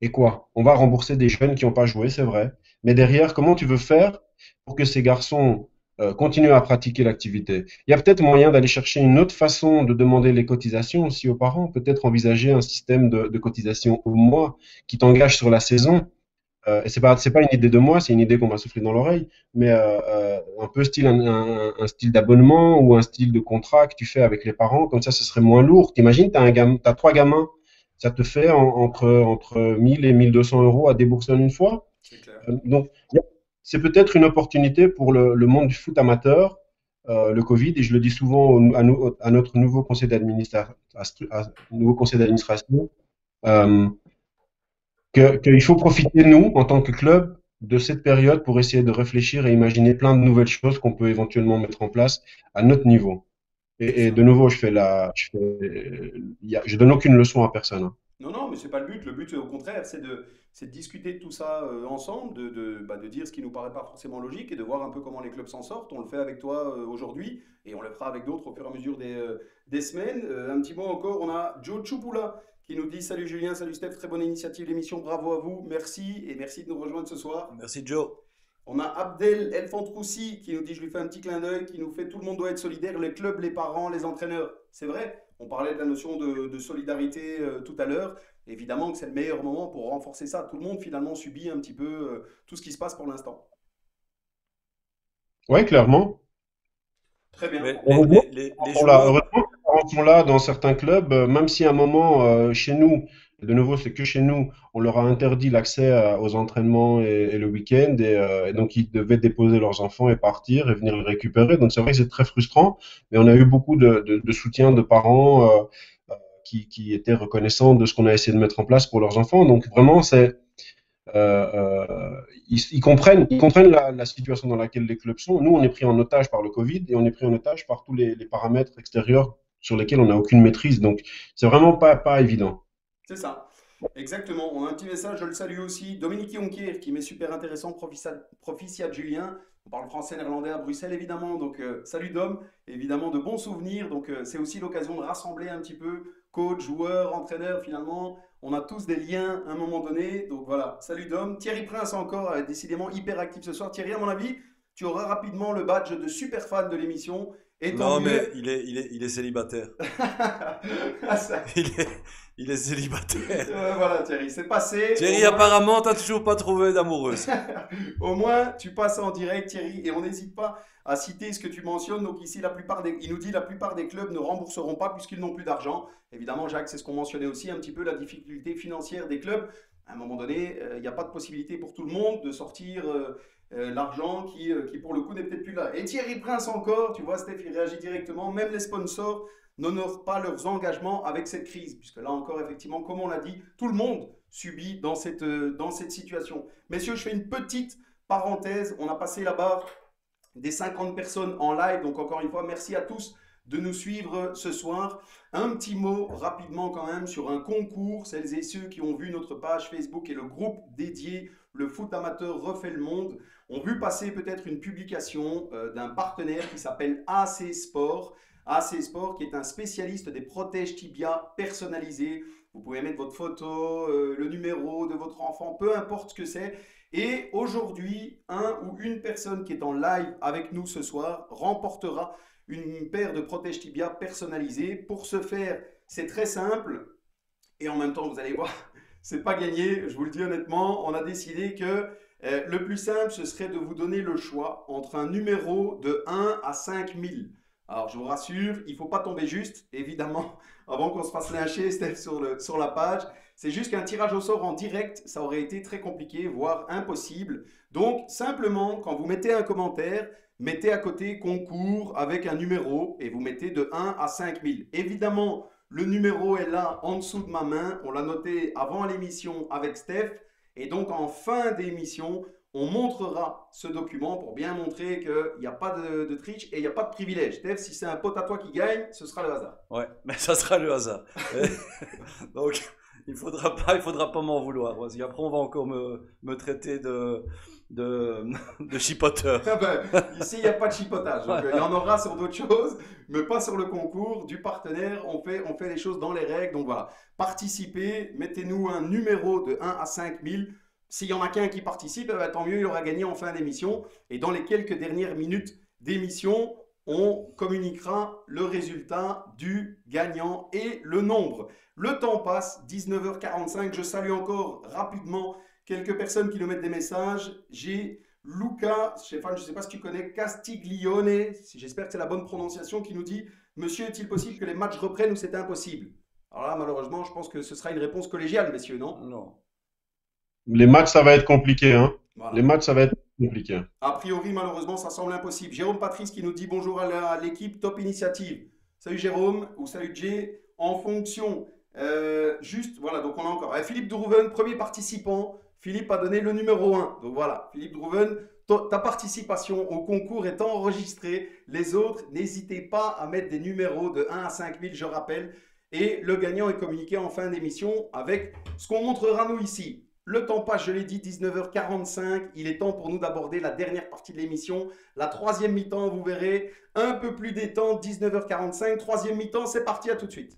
Et quoi? On va rembourser des jeunes qui n'ont pas joué, c'est vrai. Mais derrière, comment tu veux faire pour que ces garçons continuent à pratiquer l'activité? Il y a peut-être moyen d'aller chercher une autre façon de demander les cotisations aussi aux parents. Peut-être envisager un système de cotisation au mois qui t'engage sur la saison. Et c'est pas une idée de moi, c'est une idée qu'on m'a soufflé dans l'oreille, mais un peu style un style d'abonnement ou un style de contrat que tu fais avec les parents, comme ça, ce serait moins lourd. T'imagines, t'as trois gamins, ça te fait entre 1000 et 1200 euros à débourser en une fois. C'est clair. Donc, c'est peut-être une opportunité pour le monde du foot amateur, le Covid, et je le dis souvent à notre nouveau conseil d'administration, euh, qu'il faut profiter, nous, en tant que club, de cette période pour essayer de réfléchir et imaginer plein de nouvelles choses qu'on peut éventuellement mettre en place à notre niveau. C'est Et ça. de nouveau, je donne aucune leçon à personne, hein. Non, non, mais c'est pas le but. Le but, au contraire, c'est de discuter de tout ça ensemble, de dire ce qui nous paraît pas forcément logique et de voir un peu comment les clubs s'en sortent. On le fait avec toi aujourd'hui et on le fera avec d'autres au fur et à mesure des semaines. Un petit mot encore, on a Joe Chupula qui nous dit salut Julien, salut Steph, très bonne initiative l'émission, bravo à vous, merci et merci de nous rejoindre ce soir. Merci Joe. On a Abdel Elfantroussi qui nous dit, je lui fais un petit clin d'œil, qui nous fait tout le monde doit être solidaire, les clubs, les parents, les entraîneurs. C'est vrai, on parlait de la notion de solidarité tout à l'heure. Évidemment que c'est le meilleur moment pour renforcer ça. Tout le monde finalement subit un petit peu tout ce qui se passe pour l'instant. Ouais, clairement. Très bien. Mais Heureusement, les heureusement joueurs, que les parents sont là dans certains clubs, même si à un moment, chez nous, de nouveau, c'est que chez nous, on leur a interdit l'accès aux entraînements et le week-end, et donc ils devaient déposer leurs enfants et partir et venir les récupérer. Donc c'est vrai que c'est très frustrant, mais on a eu beaucoup de soutien de parents qui étaient reconnaissants de ce qu'on a essayé de mettre en place pour leurs enfants. Donc vraiment, ils comprennent la situation dans laquelle les clubs sont. Nous, on est pris en otage par le Covid et on est pris en otage par tous les paramètres extérieurs sur lesquels on n'a aucune maîtrise. Donc, c'est vraiment pas évident. C'est ça. Exactement. On a un petit message, je le salue aussi. Dominique Jonquier qui met super intéressant, proficiat Julien. On parle français, néerlandais à Bruxelles évidemment. Donc salut Dom, évidemment de bons souvenirs. Donc c'est aussi l'occasion de rassembler un petit peu coach, joueur, entraîneur finalement. On a tous des liens à un moment donné. Donc voilà, salut Dom. Thierry Prince encore, décidément hyper actif ce soir. Thierry, à mon avis, tu auras rapidement le badge de super fan de l'émission. Et tant non mais mieux. il est célibataire. Ah, ça. Il est, il est célibataire. Voilà Thierry, c'est passé. Au Thierry, moins, apparemment, t'as toujours pas trouvé d'amoureuse. au moins, tu passes en direct, Thierry, et on n'hésite pas à citer ce que tu mentionnes. Donc ici, il nous dit la plupart des clubs ne rembourseront pas puisqu'ils n'ont plus d'argent. Évidemment, Jacques, c'est ce qu'on mentionnait aussi, un petit peu la difficulté financière des clubs. À un moment donné, il n'y a pas de possibilité pour tout le monde de sortir l'argent qui, pour le coup, n'est peut-être plus là. Et Thierry Prince encore, tu vois, Steph, il réagit directement. Même les sponsors n'honorent pas leurs engagements avec cette crise, puisque là encore, effectivement, comme on l'a dit, tout le monde subit dans cette situation. Messieurs, je fais une petite parenthèse. On a passé la barre des 50 personnes en live. Donc encore une fois, merci à tous de nous suivre ce soir. Un petit mot rapidement quand même sur un concours. Celles et ceux qui ont vu notre page Facebook et le groupe dédié Le foot amateur refait le monde ont vu passer peut-être une publication d'un partenaire qui s'appelle AC Sport. AC Sport qui est un spécialiste des protèges tibia personnalisés. Vous pouvez mettre votre photo, le numéro de votre enfant, peu importe ce que c'est. Et aujourd'hui, un ou une personne qui est en live avec nous ce soir remportera une paire de protège tibia personnalisés. Pour ce faire, c'est très simple. Et en même temps, vous allez voir, c'est pas gagné. Je vous le dis honnêtement, on a décidé que le plus simple, ce serait de vous donner le choix entre un numéro de 1 à 5000. Alors, je vous rassure, il ne faut pas tomber juste, évidemment, avant qu'on se fasse lyncher, Steph, sur la page. C'est juste qu'un tirage au sort en direct, ça aurait été très compliqué, voire impossible. Donc, simplement, quand vous mettez un commentaire, mettez à côté concours avec un numéro et vous mettez de 1 à 5000. Évidemment, le numéro est là en dessous de ma main. On l'a noté avant l'émission avec Steph. Et donc, en fin d'émission, on montrera ce document pour bien montrer qu'il n'y a pas de triche et il n'y a pas de privilège. Steph, si c'est un pote à toi qui gagne, ce sera le hasard. Ouais, mais ça sera le hasard. Donc, il faudra pas m'en vouloir. Parce qu'après, on va encore me traiter de chipoteur. Ah ben, ici, il n'y a pas de chipotage. Donc, il y en aura sur d'autres choses, mais pas sur le concours du partenaire. On fait les choses dans les règles. Donc voilà, participez, mettez-nous un numéro de 1 à 5000. S'il y en a qu'un qui participe, eh ben, tant mieux, il aura gagné en fin d'émission. Et dans les quelques dernières minutes d'émission, on communiquera le résultat du gagnant et le nombre. Le temps passe, 19h45. Je salue encore rapidement quelques personnes qui nous mettent des messages. J'ai Luca, Stéphane, je ne sais pas si tu connais, Castiglione, j'espère que c'est la bonne prononciation, qui nous dit « Monsieur, est-il possible que les matchs reprennent ou c'est impossible ?» Alors là, malheureusement, je pense que ce sera une réponse collégiale, messieurs, non? Non. Les matchs, ça va être compliqué, hein. Voilà. Les matchs, ça va être compliqué. A priori, malheureusement, ça semble impossible. Jérôme Patrice qui nous dit bonjour à l'équipe, top initiative. Salut Jérôme ou salut Jay. En fonction, juste, voilà, donc on a encore. Philippe Drouven, premier participant. Philippe a donné le numéro 1. Donc voilà, Philippe Drouven, ta participation au concours est enregistrée. Les autres, n'hésitez pas à mettre des numéros de 1 à 5000, je rappelle. Et le gagnant est communiqué en fin d'émission avec ce qu'on montrera nous ici. Le temps passe, je l'ai dit, 19h45. Il est temps pour nous d'aborder la dernière partie de l'émission. La troisième mi-temps, vous verrez, un peu plus détente, 19h45. Troisième mi-temps, c'est parti, à tout de suite.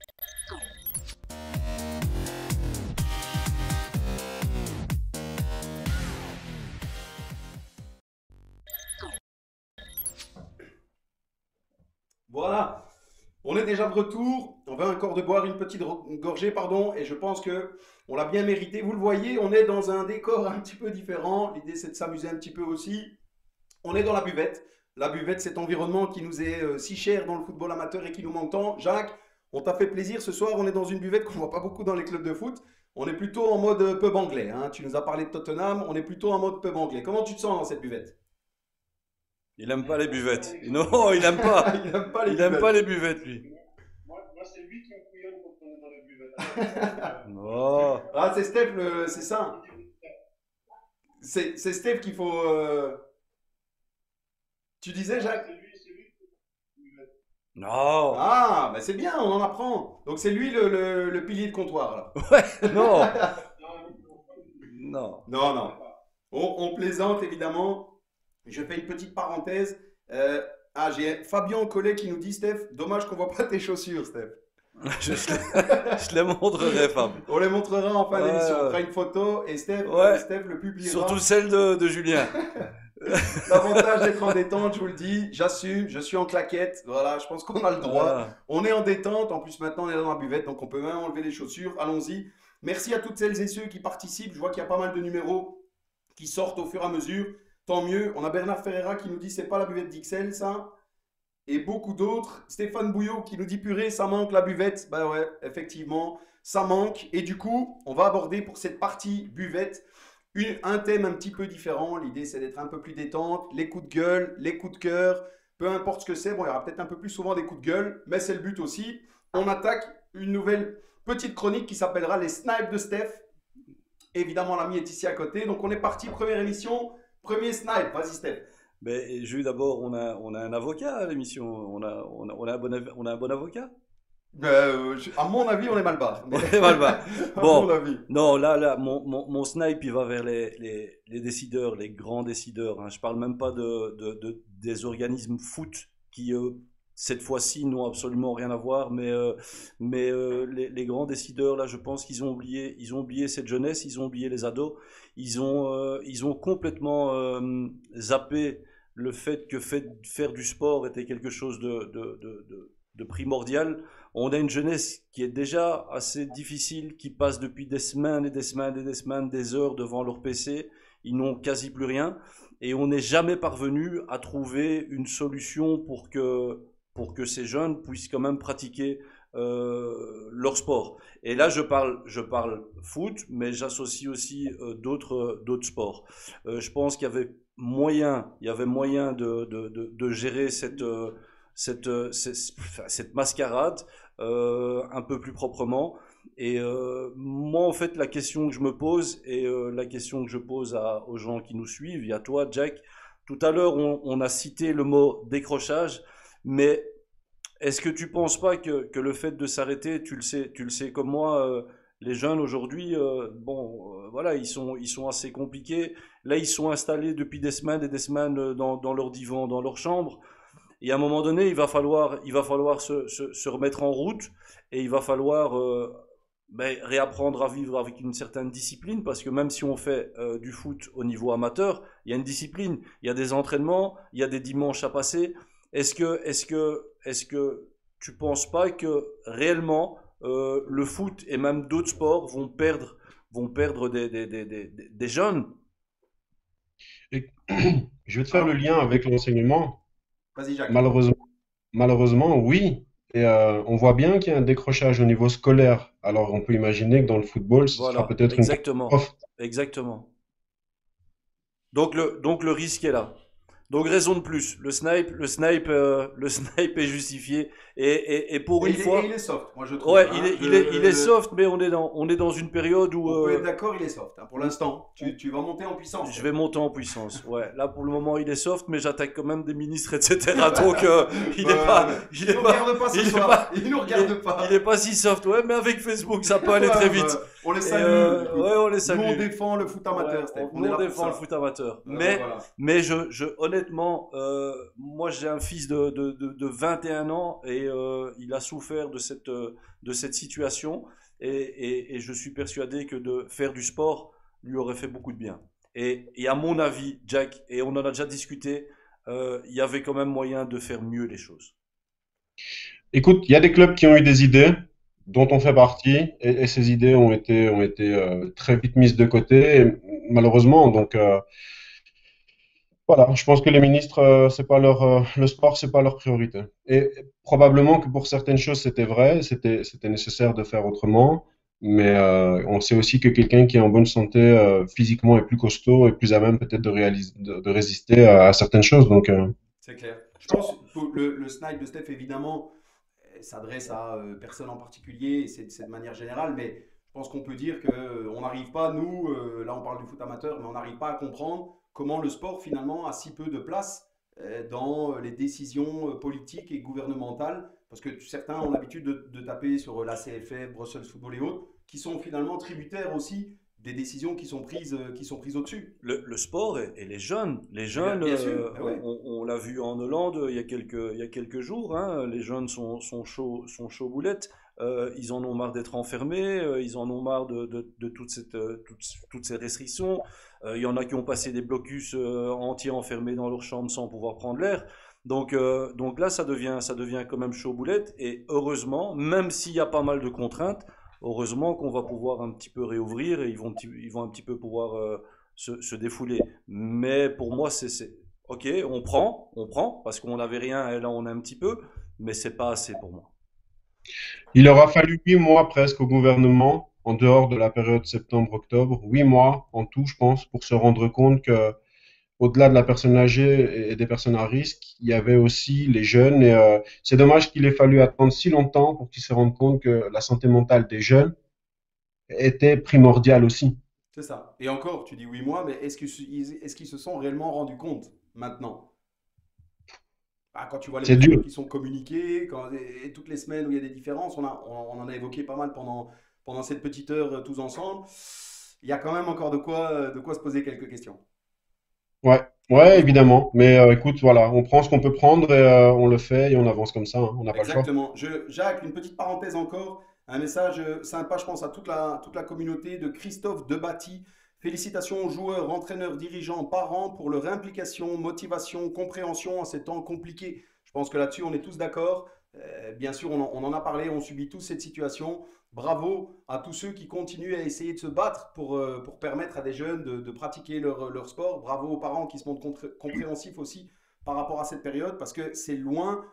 Voilà. On est déjà de retour, on va encore de boire une petite gorgée, pardon, et je pense que on l'a bien mérité. Vous le voyez, on est dans un décor un petit peu différent. L'idée, c'est de s'amuser un petit peu aussi. On est dans la buvette. La buvette, cet environnement qui nous est si cher dans le football amateur et qui nous manque tant. Jacques, on t'a fait plaisir ce soir. On est dans une buvette qu'on ne voit pas beaucoup dans les clubs de foot. On est plutôt en mode pub anglais, hein. Tu nous as parlé de Tottenham, on est plutôt en mode pub anglais. Comment tu te sens dans cette buvette? Il aime pas les buvettes. Non, il aime pas. Il aime pas les buvettes, lui. Moi, c'est lui qui me couillonne quand on est dans les buvettes. Oh. Ah, c'est Steph, c'est ça. C'est Steph qu'il faut. Tu disais, Jacques? C'est lui. Non. Ah, bah c'est bien, on en apprend. Donc c'est lui le pilier de comptoir, là. Ouais, non. Non. Non, non. On plaisante, évidemment. Je fais une petite parenthèse. J'ai Fabien Collet qui nous dit, Steph, dommage qu'on voit pas tes chaussures, Steph. Je les montrerai, Fab. On les montrera en fin d'émission. On fera une photo et Steph le publiera. Surtout celle de Julien. L'avantage d'être en détente, je vous le dis, j'assume, je suis en claquette. Voilà, je pense qu'on a le droit. Voilà. On est en détente. En plus, maintenant, on est dans la buvette, donc on peut même enlever les chaussures. Allons-y. Merci à toutes celles et ceux qui participent. Je vois qu'il y a pas mal de numéros qui sortent au fur et à mesure. Tant mieux. On a Bernard Ferreira qui nous dit c'est pas la buvette d'XL, ça. Et beaucoup d'autres. Stéphane Bouillot qui nous dit purée, ça manque la buvette. Bah ouais, effectivement, ça manque. Et du coup, on va aborder pour cette partie buvette un thème un petit peu différent. L'idée, c'est d'être un peu plus détente. Les coups de gueule, les coups de cœur, peu importe ce que c'est. Bon, il y aura peut-être un peu plus souvent des coups de gueule, mais c'est le but aussi. On attaque une nouvelle petite chronique qui s'appellera les snipes de Steph. Évidemment, l'ami est ici à côté. Donc, on est parti. Première émission, premier snipe. Vas-y, Steph. Mais Jules, d'abord, on a un avocat à l'émission. On a un bon avocat. À mon avis, on est mal barré. On est mal barré. Bon, à mon avis. non, là, mon snipe, il va vers les décideurs, les grands décideurs. Hein. Je parle même pas des organismes foot qui, cette fois-ci, n'ont absolument rien à voir. Mais les grands décideurs, là, je pense qu'ils ont oublié cette jeunesse, ils ont oublié les ados. Ils ont complètement zappé le fait que faire du sport était quelque chose de primordial. On a une jeunesse qui est déjà assez difficile, qui passe depuis des semaines et des semaines et des semaines, des heures devant leur PC. Ils n'ont quasi plus rien. Et on n'est jamais parvenu à trouver une solution pour que pour que ces jeunes puissent quand même pratiquer leur sport. Et là, je parle foot, mais j'associe aussi d'autres sports. Je pense il y avait moyen de gérer cette mascarade un peu plus proprement. Et moi, en fait, la question que je me pose et la question que je pose aux gens qui nous suivent, et à toi, Jack, tout à l'heure, on a cité le mot décrochage, mais est-ce que tu penses pas que le fait de s'arrêter, tu le sais comme moi, les jeunes aujourd'hui, voilà, ils sont assez compliqués. Là, ils sont installés depuis des semaines et des semaines dans leur divan, dans leur chambre. Et à un moment donné, il va falloir se remettre en route et il va falloir réapprendre à vivre avec une certaine discipline parce que même si on fait du foot au niveau amateur, il y a une discipline, il y a des entraînements, il y a des dimanches à passer. Est-ce que tu penses pas que réellement le foot et même d'autres sports vont perdre des jeunes? Et je vais te faire le lien avec l'enseignement. Vas-y, Jacques. Malheureusement, malheureusement, oui. Et on voit bien qu'il y a un décrochage au niveau scolaire. Alors, on peut imaginer que dans le football, ce sera Voilà, peut-être une exactement, catastrophe. exactement. Donc le risque est là. Donc raison de plus, le snipe est justifié et pour une Et il fois, est soft, moi je trouve. ouais, Hein. il est soft, mais on est dans une période où On peut être d'accord, il est soft. Hein. Pour l'instant, tu vas monter en puissance. je vais monter en puissance. Ouais, là pour le moment il est soft, mais j'attaque quand même des ministres, etc. Donc Il nous regarde pas ce soir. Il nous regarde pas. il est pas si soft. Ouais, mais avec Facebook ça peut aller très vite. On les Et, salue. ouais, on les Nous, salue. on défend le foot amateur, Ouais, Steph. on est là pour défend le ça. foot amateur. Voilà. Mais honnêtement, moi j'ai un fils de 21 ans et il a souffert de cette situation et je suis persuadé que de faire du sport lui aurait fait beaucoup de bien. Et à mon avis, Jack, et on en a déjà discuté, il y avait quand même moyen de faire mieux les choses. Écoute, il y a des clubs qui ont eu des idées dont on fait partie, et ces idées ont été très vite mises de côté, et malheureusement. Donc, voilà, je pense que les ministres, c'est pas le sport, c'est pas leur priorité. Et probablement que pour certaines choses, c'était vrai, c'était nécessaire de faire autrement. Mais on sait aussi que quelqu'un qui est en bonne santé physiquement est plus costaud et plus à même peut-être de résister à certaines choses. Donc, C'est clair. Je pense que le snipe de Steph, évidemment, s'adresse à personne en particulier, et c'est de manière générale, mais je pense qu'on peut dire qu'on n'arrive pas, nous, là on parle du foot amateur, mais on n'arrive pas à comprendre comment le sport finalement a si peu de place dans les décisions politiques et gouvernementales, parce que certains ont l'habitude de taper sur la CFF, Brussels Football et autres, qui sont finalement tributaires aussi des décisions qui sont prises au-dessus. Le sport et les Eh bien, jeunes, bien sûr, ah ouais. on l'a vu en Hollande il y a quelques jours, hein, les jeunes sont chauds boulettes, ils en ont marre d'être enfermés, ils en ont marre de toutes ces restrictions. Il y en a qui ont passé des blocus entiers enfermés dans leur chambre sans pouvoir prendre l'air. Donc là, ça devient quand même chaud boulette. Et heureusement, même s'il y a pas mal de contraintes, heureusement qu'on va pouvoir un petit peu réouvrir et ils vont un petit peu pouvoir se défouler. Mais pour moi, ok, on prend, parce qu'on n'avait rien et là on a un petit peu, mais c'est pas assez pour moi. il aura fallu 8 mois presque au gouvernement, en dehors de la période septembre-octobre, 8 mois en tout, je pense, pour se rendre compte que au-delà de la personne âgée et des personnes à risque, il y avait aussi les jeunes. Et c'est dommage qu'il ait fallu attendre si longtemps pour qu'ils se rendent compte que la santé mentale des jeunes était primordiale aussi. C'est ça. Et encore, tu dis 8 mois, mais est-ce qu'ils se sont réellement rendus compte maintenant? Ah, quand tu vois les C'est mesures dur. qui sont communiquées, et toutes les semaines où il y a des différences, on en a évoqué pas mal pendant cette petite heure tous ensemble. Il y a quand même encore de quoi se poser quelques questions. Ouais, ouais, Malheureusement. évidemment. Mais écoute, voilà, on prend ce qu'on peut prendre et on le fait et on avance comme ça, hein. On n'a pas le choix. Exactement. Jacques, une petite parenthèse encore, un message sympa, je pense, à toute la communauté de Christophe Debatty. Félicitations aux joueurs, entraîneurs, dirigeants, parents pour leur implication, motivation, compréhension en ces temps compliqués. Je pense que là-dessus, on est tous d'accord. Bien sûr, on en a parlé, on subit tous cette situation. Bravo à tous ceux qui continuent à essayer de se battre pour permettre à des jeunes de pratiquer leur sport. Bravo aux parents qui se montrent compréhensifs aussi par rapport à cette période parce que c'est loin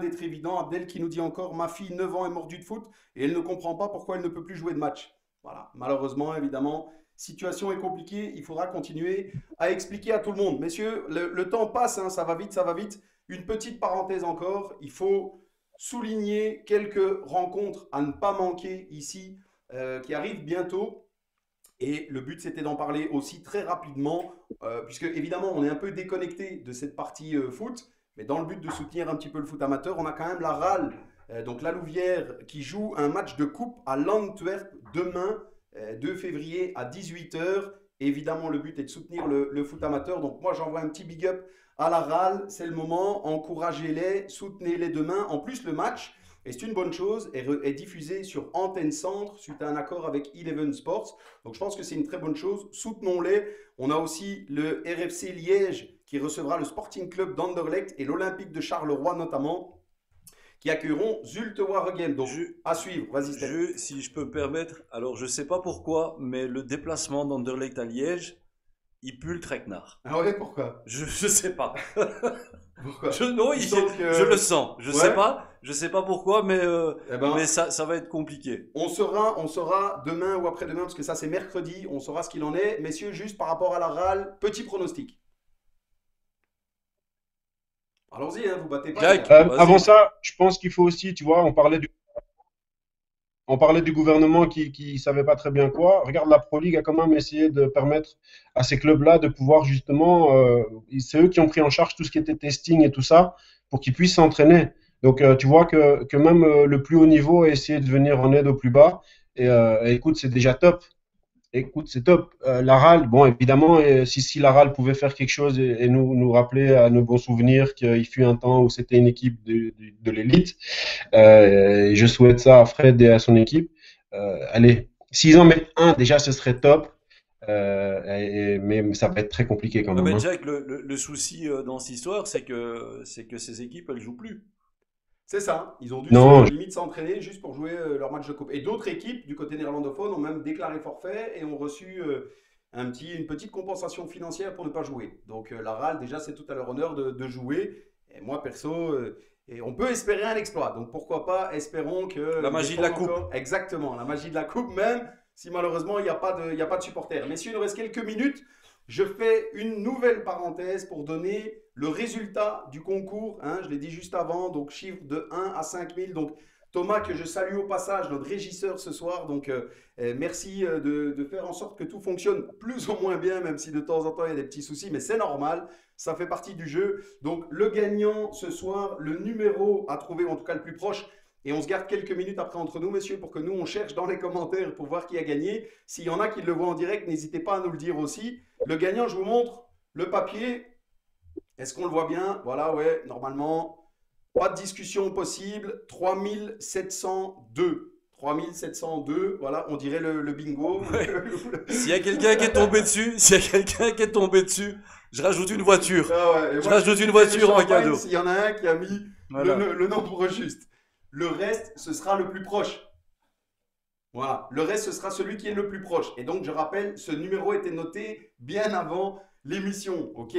d'être évident. Abdel qui nous dit encore: ma fille 9 ans est mordue de foot et elle ne comprend pas pourquoi elle ne peut plus jouer de match. Voilà, malheureusement, évidemment, situation est compliquée. Il faudra continuer à expliquer à tout le monde. Messieurs, le temps passe, hein, ça va vite, ça va vite. Une petite parenthèse encore, il faut souligner quelques rencontres à ne pas manquer ici qui arrivent bientôt. Et le but, c'était d'en parler aussi très rapidement, puisque évidemment, on est un peu déconnecté de cette partie foot, mais dans le but de soutenir un petit peu le foot amateur, on a quand même la RAL, donc la Louvière, qui joue un match de coupe à l'Antwerp demain, 2 février à 18h. Évidemment, le but est de soutenir le foot amateur. Donc moi, j'envoie un petit big up à la RAL. C'est le moment. Encouragez-les, soutenez-les demain. En plus, le match, et c'est une bonne chose, est diffusé sur Antenne Centre suite à un accord avec Eleven Sports. Donc je pense que c'est une très bonne chose. Soutenons-les. On a aussi le RFC Liège qui recevra le Sporting Club d'Anderlecht et l'Olympique de Charleroi notamment, qui accueilleront Zulte Waregem. Donc, à suivre. Vas-y, Steph. Si je peux me permettre, alors je sais pas pourquoi, mais le déplacement d'Anderlecht à Liège, il pue le traquenard. Ah ouais, pourquoi? Je sais pas. Pourquoi? Je le sens. Je sais pas pourquoi, mais ça va être compliqué. On saura demain ou après-demain, parce que ça c'est mercredi, on saura ce qu'il en est. Messieurs, juste par rapport à la RAL, petit pronostic. Allons-y, hein, vous battez pas. Jack, avant ça, je pense qu'il faut aussi, tu vois, on parlait du gouvernement qui savait pas très bien quoi. Regarde, la Pro League a quand même essayé de permettre à ces clubs-là de pouvoir justement, c'est eux qui ont pris en charge tout ce qui était testing et tout ça pour qu'ils puissent s'entraîner. Donc, tu vois que même le plus haut niveau a essayé de venir en aide au plus bas. Et écoute, c'est déjà top. Écoute, c'est top. La RAL, bon, évidemment, si la RAL pouvait faire quelque chose et nous rappeler à nos bons souvenirs qu'il fut un temps où c'était une équipe de l'élite, et je souhaite ça à Fred et à son équipe. Allez, s'ils en mettent un, déjà, ce serait top. Mais ça va être très compliqué quand même. Mais Hein. Jack, le souci dans cette histoire, c'est que ces équipes, elles jouent plus. C'est ça, ils ont dû limite s'entraîner juste pour jouer leur match de coupe. Et d'autres équipes du côté néerlandophone ont même déclaré forfait et ont reçu une petite compensation financière pour ne pas jouer. Donc la RAL, déjà, c'est tout à leur honneur de jouer. Et moi, perso, et on peut espérer un exploit. Donc pourquoi pas, espérons que... La magie de la coupe. Exactement, la magie de la coupe, même si malheureusement, il n'y a pas de supporters. Messieurs, il nous reste quelques minutes. Je fais une nouvelle parenthèse pour donner le résultat du concours. Hein, je l'ai dit juste avant, donc chiffre de 1 à 5 000. Donc Thomas, que je salue au passage, notre régisseur ce soir. Donc merci de faire en sorte que tout fonctionne plus ou moins bien, même si de temps en temps il y a des petits soucis, mais c'est normal. Ça fait partie du jeu. Donc le gagnant ce soir, le numéro à trouver, ou en tout cas le plus proche. Et on se garde quelques minutes après entre nous, messieurs, pour que nous, on cherche dans les commentaires pour voir qui a gagné. S'il y en a qui le voient en direct, n'hésitez pas à nous le dire aussi. Le gagnant, je vous montre le papier. Est-ce qu'on le voit bien? Voilà, ouais, normalement. Pas de discussion possible. 3702. 3702, voilà, on dirait le bingo. Ouais. S'il y a quelqu'un qui est tombé dessus, je rajoute une voiture. Ah ouais, je rajoute une voiture en cadeau. S'il y en a un qui a mis le nombre juste. Le reste, ce sera le plus proche. Voilà, le reste, ce sera celui qui est le plus proche. Et donc, je rappelle, ce numéro était noté bien avant l'émission. Ok,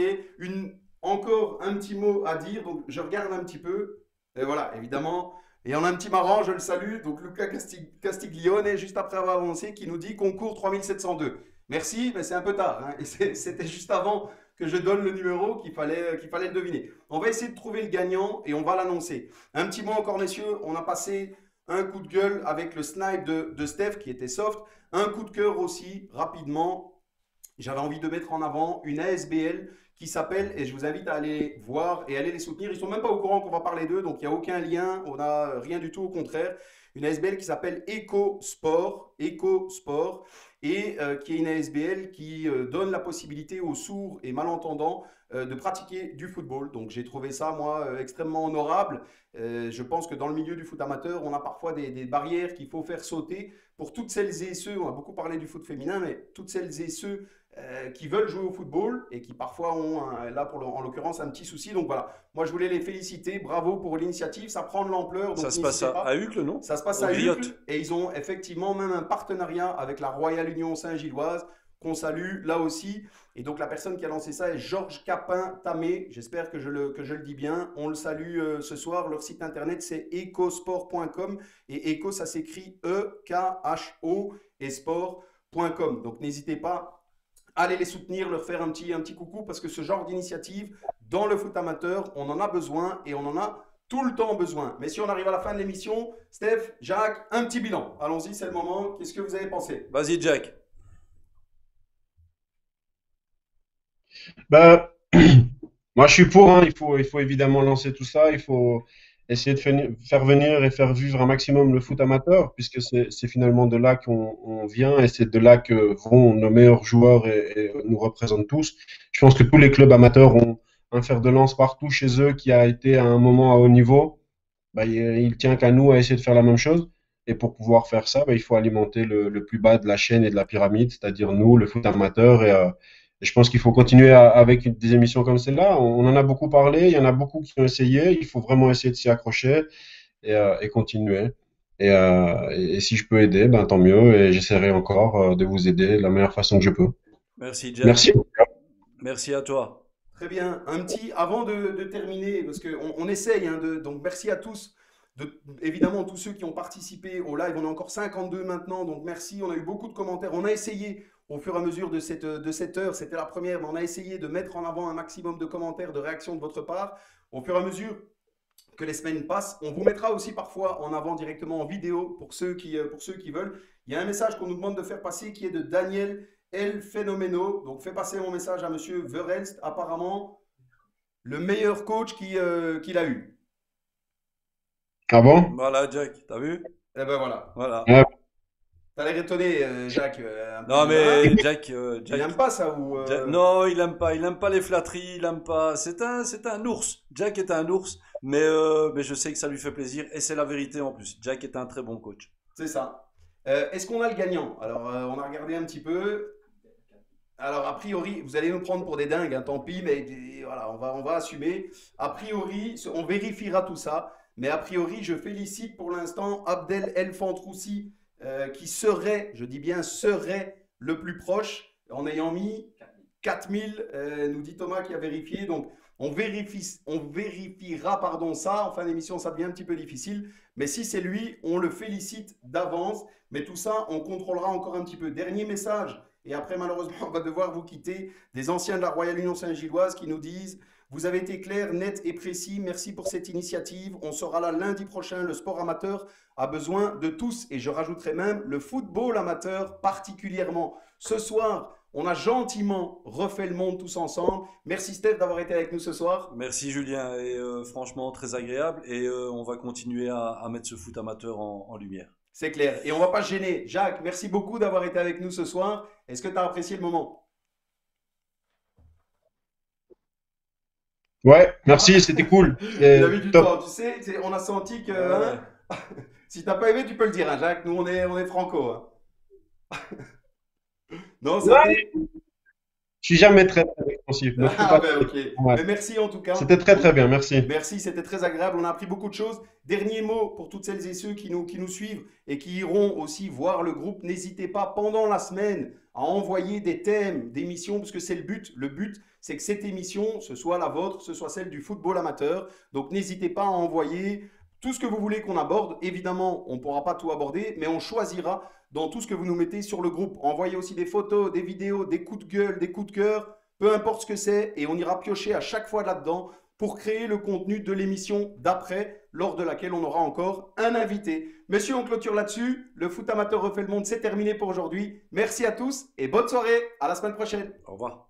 encore un petit mot à dire. Donc, je regarde un petit peu. Et voilà, évidemment. Et on a un petit marrant, je le salue. Donc, Luca Castiglione, juste après avoir avancé, qui nous dit concours 3702. Merci, mais c'est un peu tard. Hein, et c'était juste avant que je donne le numéro qu'il fallait le deviner. On va essayer de trouver le gagnant et on va l'annoncer. Un petit mot encore, messieurs. On a passé un coup de gueule avec le snipe de Steph qui était soft. Un coup de cœur aussi, rapidement. J'avais envie de mettre en avant une ASBL qui s'appelle, et je vous invite à aller voir et aller les soutenir. Ils ne sont même pas au courant qu'on va parler d'eux, donc il n'y a aucun lien, on n'a rien du tout, au contraire. Une ASBL qui s'appelle EcoSport, et qui est une ASBL qui donne la possibilité aux sourds et malentendants de pratiquer du football. Donc j'ai trouvé ça, moi, extrêmement honorable. Je pense que dans le milieu du foot amateur, on a parfois des barrières qu'il faut faire sauter pour toutes celles et ceux, on a beaucoup parlé du foot féminin, mais toutes celles et ceux qui veulent jouer au football et qui parfois ont, en l'occurrence, un petit souci. Donc voilà, moi je voulais les féliciter, bravo pour l'initiative, ça prend de l'ampleur. Ça se passe à Uccle, non? Ça se passe à Uccle et ils ont effectivement même un partenariat avec la Royale Union Saint-Gilloise qu'on salue là aussi. Et donc la personne qui a lancé ça est Georges Capin-Tamé. J'espère que je le dis bien. On le salue ce soir. Leur site internet c'est ecosport.com et Eco ça s'écrit E-K-H-O et sport.com. Donc n'hésitez pas à aller les soutenir, leur faire un petit coucou parce que ce genre d'initiative dans le foot amateur, on en a besoin et on en a tout le temps besoin. Mais si on arrive à la fin de l'émission, Steph, Jacques, un petit bilan. Allons-y, c'est le moment. Qu'est-ce que vous avez pensé? Vas-y, Jack. Ben, moi, je suis pour, hein. Il faut évidemment lancer tout ça. Il faut essayer de faire venir et faire vivre un maximum le foot amateur, puisque c'est finalement de là qu'on vient et c'est de là que vont nos meilleurs joueurs et nous représentent tous. Je pense que tous les clubs amateurs ont un fer de lance partout chez eux qui a été à un moment à haut niveau. Ben, il tient qu'à nous à essayer de faire la même chose. Et pour pouvoir faire ça, ben, il faut alimenter le plus bas de la chaîne et de la pyramide, c'est-à-dire nous, le foot amateur. Et je pense qu'il faut continuer avec des émissions comme celle-là. On en a beaucoup parlé, il y en a beaucoup qui ont essayé. Il faut vraiment essayer de s'y accrocher et continuer. Et si je peux aider, ben tant mieux. Et j'essaierai encore de vous aider de la meilleure façon que je peux. Merci, Jack. Merci. Merci à toi. Très bien. Un petit, avant de terminer, parce qu'on essaye, hein, donc merci à tous. Évidemment, tous ceux qui ont participé au live, on est encore 52 maintenant, donc merci. On a eu beaucoup de commentaires. On a essayé au fur et à mesure de cette heure, c'était la première, mais on a essayé de mettre en avant un maximum de commentaires, de réactions de votre part. Au fur et à mesure que les semaines passent, on vous mettra aussi parfois en avant directement en vidéo pour ceux qui veulent. Il y a un message qu'on nous demande de faire passer qui est de Daniel El Phénoméno. Donc, fais passer mon message à Monsieur Verelst, apparemment le meilleur coach qu'il a eu. Ah bon? Voilà, Jack, t'as vu? Eh ben voilà. Voilà. Ouais. T'as l'air étonné, Jacques. Non, mais Jack, il n'aime pas ça ou Non, il aime pas les flatteries, il aime pas. C'est un ours. Jack est un ours, mais je sais que ça lui fait plaisir et c'est la vérité en plus. Jack est un très bon coach. C'est ça. Est-ce qu'on a le gagnant? Alors, on a regardé un petit peu. Alors, a priori, vous allez nous prendre pour des dingues, hein, tant pis, mais voilà, on va assumer. A priori, on vérifiera tout ça, mais a priori, je félicite pour l'instant Abdel El Fantroussi, qui serait, je dis bien serait, le plus proche, en ayant mis 4000, nous dit Thomas qui a vérifié. Donc, on vérifiera ça. En fin d'émission, ça devient un petit peu difficile. Mais si c'est lui, on le félicite d'avance. Mais tout ça, on contrôlera encore un petit peu. Dernier message. Et après, malheureusement, on va devoir vous quitter. Des anciens de la Royale Union Saint-Gilloise qui nous disent « Vous avez été clair, net et précis. Merci pour cette initiative. On sera là lundi prochain. Le sport amateur a besoin de tous. » Et je rajouterai même le football amateur particulièrement. Ce soir, on a gentiment refait le monde tous ensemble. Merci Steph d'avoir été avec nous ce soir. Merci Julien, et franchement très agréable. Et on va continuer à mettre ce foot amateur en lumière. C'est clair. Et on ne va pas se gêner. Jacques, merci beaucoup d'avoir été avec nous ce soir. Est-ce que tu as apprécié le moment? Ouais, merci, c'était cool. Il a mis du temps. Tu sais, on a senti que hein, si tu n'as pas aimé, tu peux le dire, hein, Jacques. Nous, on est franco. Hein. Non, ça ouais. Je suis jamais très expansif. Ah ben ok. Ouais. Mais merci en tout cas. C'était très très bien, merci. Merci, c'était très agréable. On a appris beaucoup de choses. Dernier mot pour toutes celles et ceux qui nous suivent et qui iront aussi voir le groupe. N'hésitez pas pendant la semaine à envoyer des thèmes d'émissions parce que c'est le but. Le but, c'est que cette émission, ce soit la vôtre, ce soit celle du football amateur. Donc n'hésitez pas à envoyer tout ce que vous voulez qu'on aborde. Évidemment, on ne pourra pas tout aborder, mais on choisira dans tout ce que vous nous mettez sur le groupe. Envoyez aussi des photos, des vidéos, des coups de gueule, des coups de cœur, peu importe ce que c'est, et on ira piocher à chaque fois là-dedans pour créer le contenu de l'émission d'après, lors de laquelle on aura encore un invité. Messieurs, on clôture là-dessus. Le foot amateur refait le monde, c'est terminé pour aujourd'hui. Merci à tous et bonne soirée. À la semaine prochaine. Au revoir.